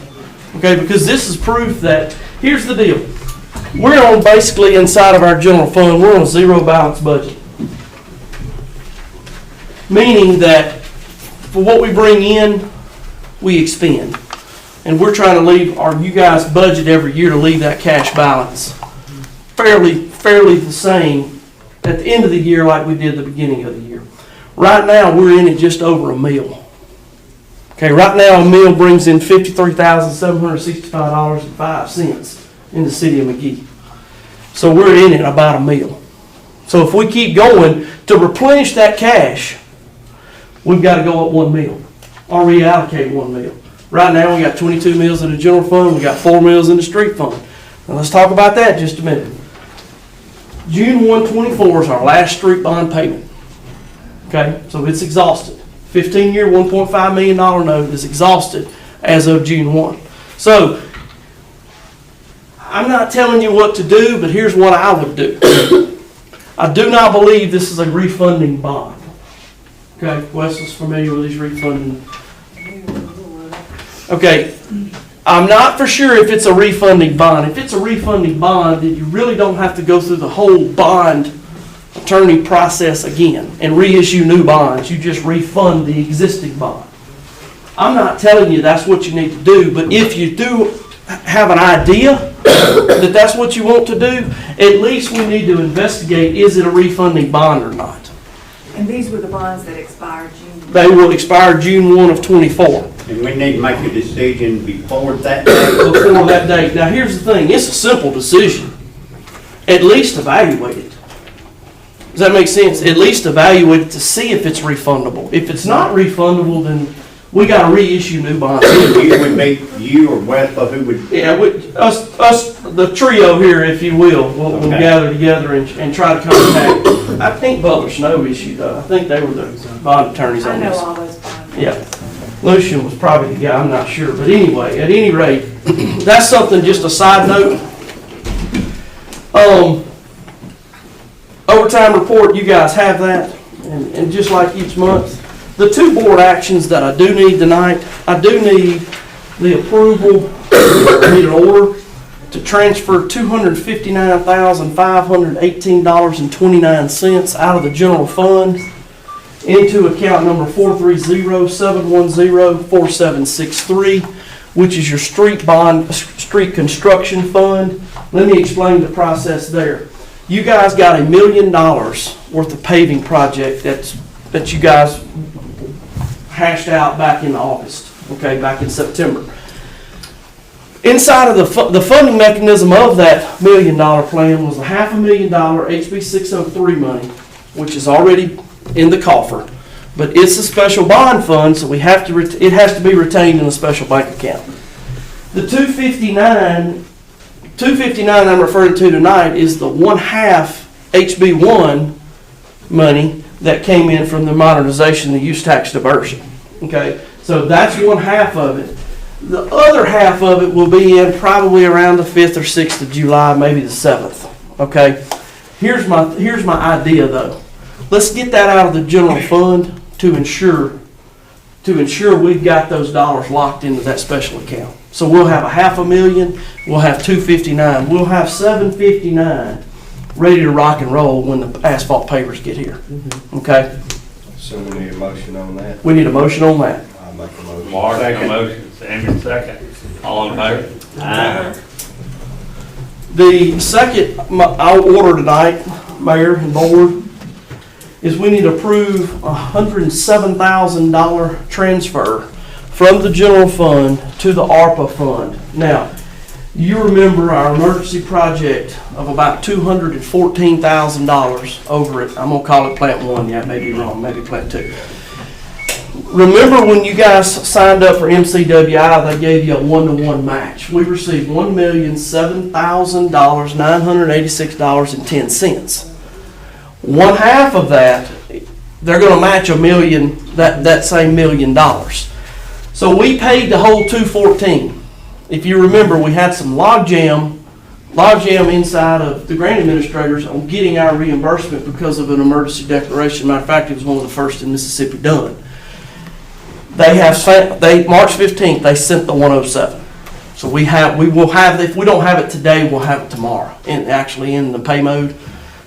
Okay, because this is proof that, here's the deal. We're on basically inside of our general fund, we're on a zero balance budget. meaning that for what we bring in, we expend. And we're trying to leave you guys' budget every year to leave that cash balance fairly the same at the end of the year like we did the beginning of the year. Right now, we're in at just over $1 million. Okay, right now, $1 million brings in $53,765.05 in the city of Magee. So we're in at about $1 million. So if we keep going to replenish that cash, we've got to go up $1 million or reallocate $1 million. Right now, we got $22 million in the general fund. We got $4 million in the street fund. Now let's talk about that in just a minute. June 1, 24 is our last street bond payment. Okay, so it's exhausted. 15-year, $1.5 million note is exhausted as of June 1. So I'm not telling you what to do, but here's what I would do. I do not believe this is a refunding bond. Okay, Wes is familiar with these refunding. Okay, I'm not for sure if it's a refunding bond. If it's a refunding bond, then you really don't have to go through the whole bond attorney process again and reissue new bonds. You just refund the existing bond. I'm not telling you that's what you need to do, but if you do have an idea that that's what you want to do, at least we need to investigate, is it a refunding bond or not? And these were the bonds that expired June. They will expire June 1 of 24. And we need to make a decision before that date. Before that date. Now here's the thing, it's a simple decision. At least evaluate it. Does that make sense? At least evaluate it to see if it's refundable. If it's not refundable, then we got to reissue new bonds. You would be, you or Westlaw, who would? Yeah, us, the trio here, if you will, we'll gather together and try to contact. I think Butler's no issue though. I think they were the bond attorneys on this. I know all those bonds. Yeah. Lucian was probably the guy, I'm not sure. But anyway, at any rate, that's something, just a side note. Overtime report, you guys have that. And just like each month, the two board actions that I do need tonight, I do need the approval, I need an order to transfer $259,518.29 out of the general fund into account number 430-710-4763, which is your street construction fund. Let me explain the process there. You guys got $1 million worth of paving project that you guys hashed out back in August, okay, back in September. Inside of the funding mechanism of that $1 million plan was a $500,000 HB 603 money, which is already in the coffer, but it's a special bond fund, so we have to it has to be retained in a special bank account. The 259 I'm referring to tonight is the 1/2 HB1 money that came in from the modernization, the use tax diversion. Okay, so that's 1/2 of it. The other half of it will be in probably around the 5th or 6th of July, maybe the 7th. Okay, here's my idea though. Let's get that out of the general fund to ensure we've got those dollars locked into that special account. So we'll have $500,000, we'll have $259, we'll have $759 ready to rock and roll when the asphalt pavers get here. Okay? So we need a motion on that? We need a motion on that. I'll make a motion. Mark, a motion, Sammy, second. All in favor? Aye. The second I'll order tonight, Mayor and Board, is we need to approve a $107,000 transfer from the general fund to the ARPA fund. Now, you remember our emergency project of about $214,000 over it. I'm going to call it Plant 1. Yeah, maybe wrong. Maybe Plant 2. Remember when you guys signed up for MCWI, they gave you a 1-to-1 match. We received $1,007,986.10. 1/2 of that, they're going to match $1 million, that same $1 million. So we paid the whole $214. If you remember, we had some logjam inside of the grant administrators on getting our reimbursement because of an emergency declaration. Matter of fact, it was one of the first in Mississippi done. March 15th, they sent the 107. So we will have, if we don't have it today, we'll have it tomorrow, actually in the pay mode.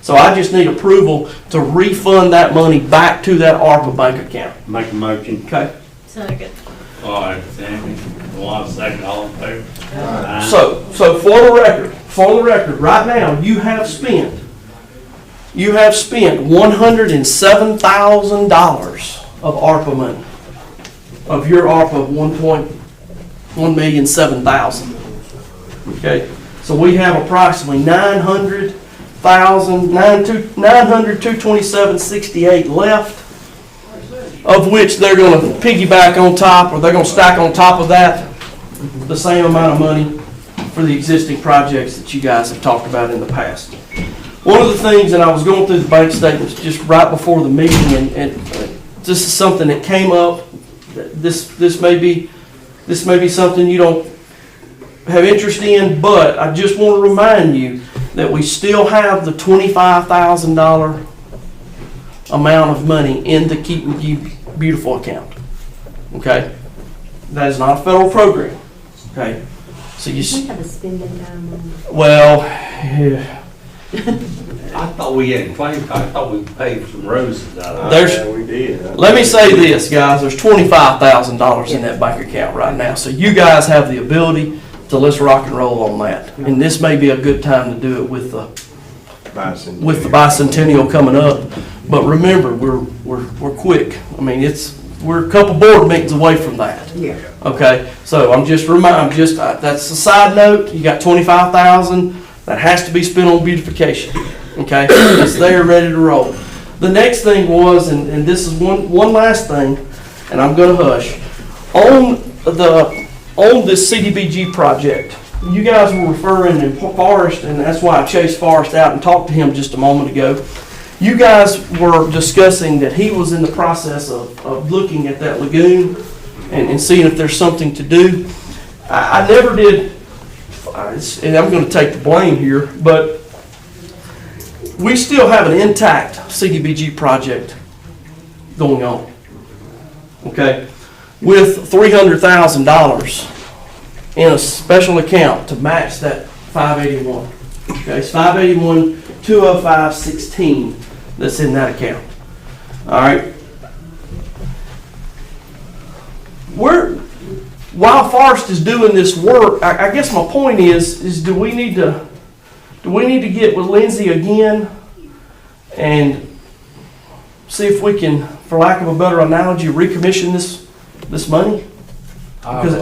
So I just need approval to refund that money back to that ARPA bank account. Make a motion. Okay? Second. All right, Sammy, one second, all in favor? Aye. So for the record, right now, you have spent $107,000 of ARPA money, of your ARPA 1,107,000. Okay, so we have approximately 227,68 left, of which they're going to piggyback on top, or they're going to stack on top of that the same amount of money for the existing projects that you guys have talked about in the past. One of the things, and I was going through the bank statements just right before the meeting, and this is something that came up. This may be something you don't have interest in, but I just want to remind you that we still have the $25,000 amount of money in the Keeping You Beautiful account. Okay? That is not a federal program. Okay? So you have a spending time on it. well, yeah. I thought we had claimed, I thought we paid some roses out of There's- Yeah, we did. Let me say this, guys. There's $25,000 in that bank account right now. So you guys have the ability to let's rock and roll on that. And this may be a good time to do it with the bicentennial coming up. But remember, we're quick. I mean, we're a couple board meetings away from that. Yeah. Okay, so that's a side note. You got 25,000 that has to be spent on beautification. Okay, it's there, ready to roll. The next thing was, and this is one last thing, and I'm gonna hush on this CDBG project. You guys were referring to Forrest, and that's why I chased Forrest out and talked to him just a moment ago. You guys were discussing that he was in the process of looking at that lagoon and seeing if there's something to do. I never did, and I'm going to take the blame here, but we still have an intact CDBG project going on. Okay? With $300,000 in a special account to match that 581. Okay, it's 581-205-16 that's in that account. All right. While Forrest is doing this work, I guess my point is do we need to get with Lindsay again and see if we can, for lack of a better analogy, recommission this money? Because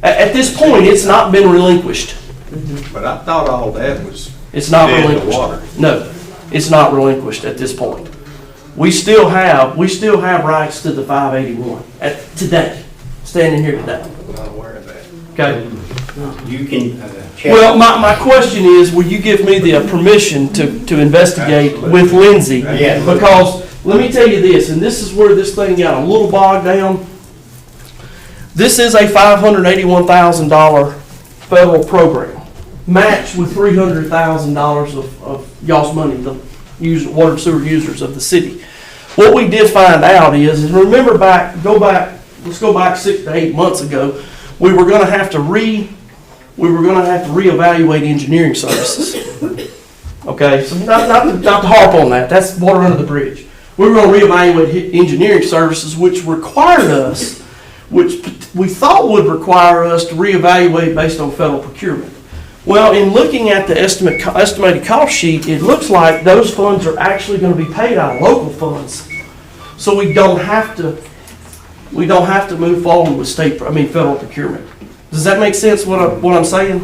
at this point, it's not been relinquished. But I thought all that was It's not dead in the relinquished. water. No, it's not relinquished at this point. We still have rights to the 581 today, standing here today. I'm not aware of that. Okay. You can check. Well, my question is, will you give me the permission to investigate with Lindsay? Yes. Because let me tell you this, and this is where this thing got a little bogged down. This is a $581,000 federal program, matched with $300,000 of y'all's money, the water and sewer users of the city. What we did find out is remember let's go back 6 to 8 months ago, we were going to have to reevaluate engineering services. Okay, so not to harp on that. That's water under the bridge. We were going to reevaluate engineering services, which we thought would require us to reevaluate based on federal procurement. Well, in looking at the estimated cost sheet, it looks like those funds are actually going to be paid out of local funds. So we don't have to move forward with federal procurement. Does that make sense what I'm saying?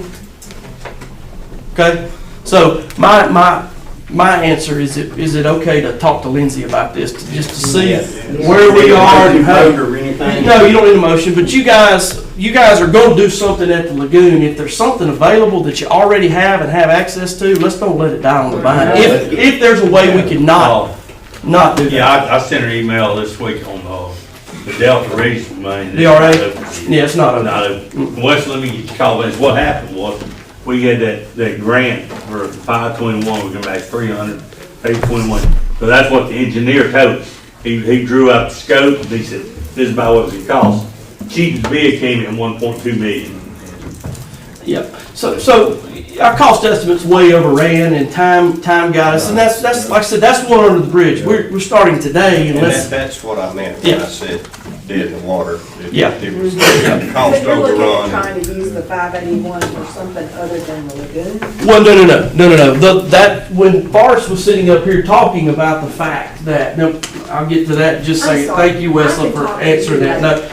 Okay? So my answer is it okay to talk to Lindsay about this just to see where we are and how? No, you don't need a motion, but you guys are going to do something at the lagoon. If there's something available that you already have and have access to, let's don't let it die on the vine. If there's a way we can not do that. Yeah, I sent her an email this week on the Delta region, man. DRA? Yeah, it's not open. Wes, let me get your call. What happened was, we had that grant for 521, we can match 821. So that's what the engineer told us. He drew up the scope, and he said, this is about what it was going to cost. Cheapest bid came in 1.2 million. Yeah, so our cost estimate's way overran and time got us, and that's, like I said, that's one under the bridge. We're starting today And unless, that's what I meant when I Yeah. said dead in the water. Yeah. It was cost So you're looking at overrun. trying to use the 581 for something other than the lagoon? well, no. That, when Forrest was sitting up here talking about the fact that, no, I'll get to that in just a I'm second. sorry. Thank you, Wesley, I can for talk to answering you that. later. No,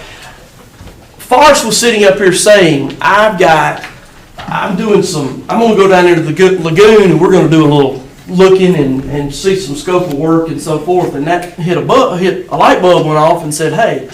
Forrest was sitting up here saying, I'm gonna go down there to the lagoon and we're gonna do a little looking and see some scope of work and so forth. And that hit a light bulb went off and said, hey,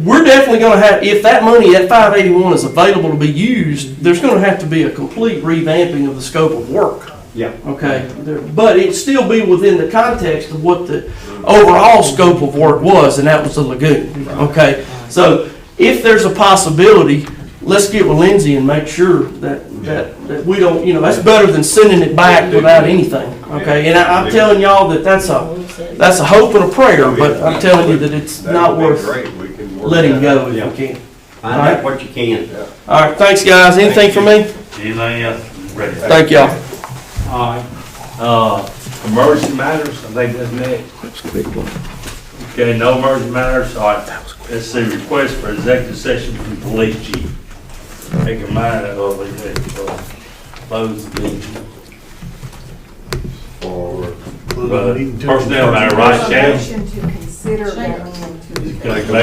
we're definitely gonna have, if that money, that 581 is available to be used, there's gonna have to be a complete revamping of the scope of work. Yeah. Okay, but it'd still be within the context of what the overall scope of work was, and that was the lagoon. Okay, so if there's a possibility, let's get with Lindsay and make sure that we don't, that's better than sending it back without anything. Okay, and I'm telling y'all that that's a hope and a prayer, but I'm telling you that it's not worth letting go if we can. Find out what you can. All right, thanks guys. Anything for me? Anything else? Ready? Thank y'all. All right. Emergency matters, I think that's next. That's a big one. Okay, no emergency matters. All right. Let's see, request for executive session from police chief. Make your mind up over there. Close the meeting. For Personnel matter, right, Shannon? Motion to consider going into. Can I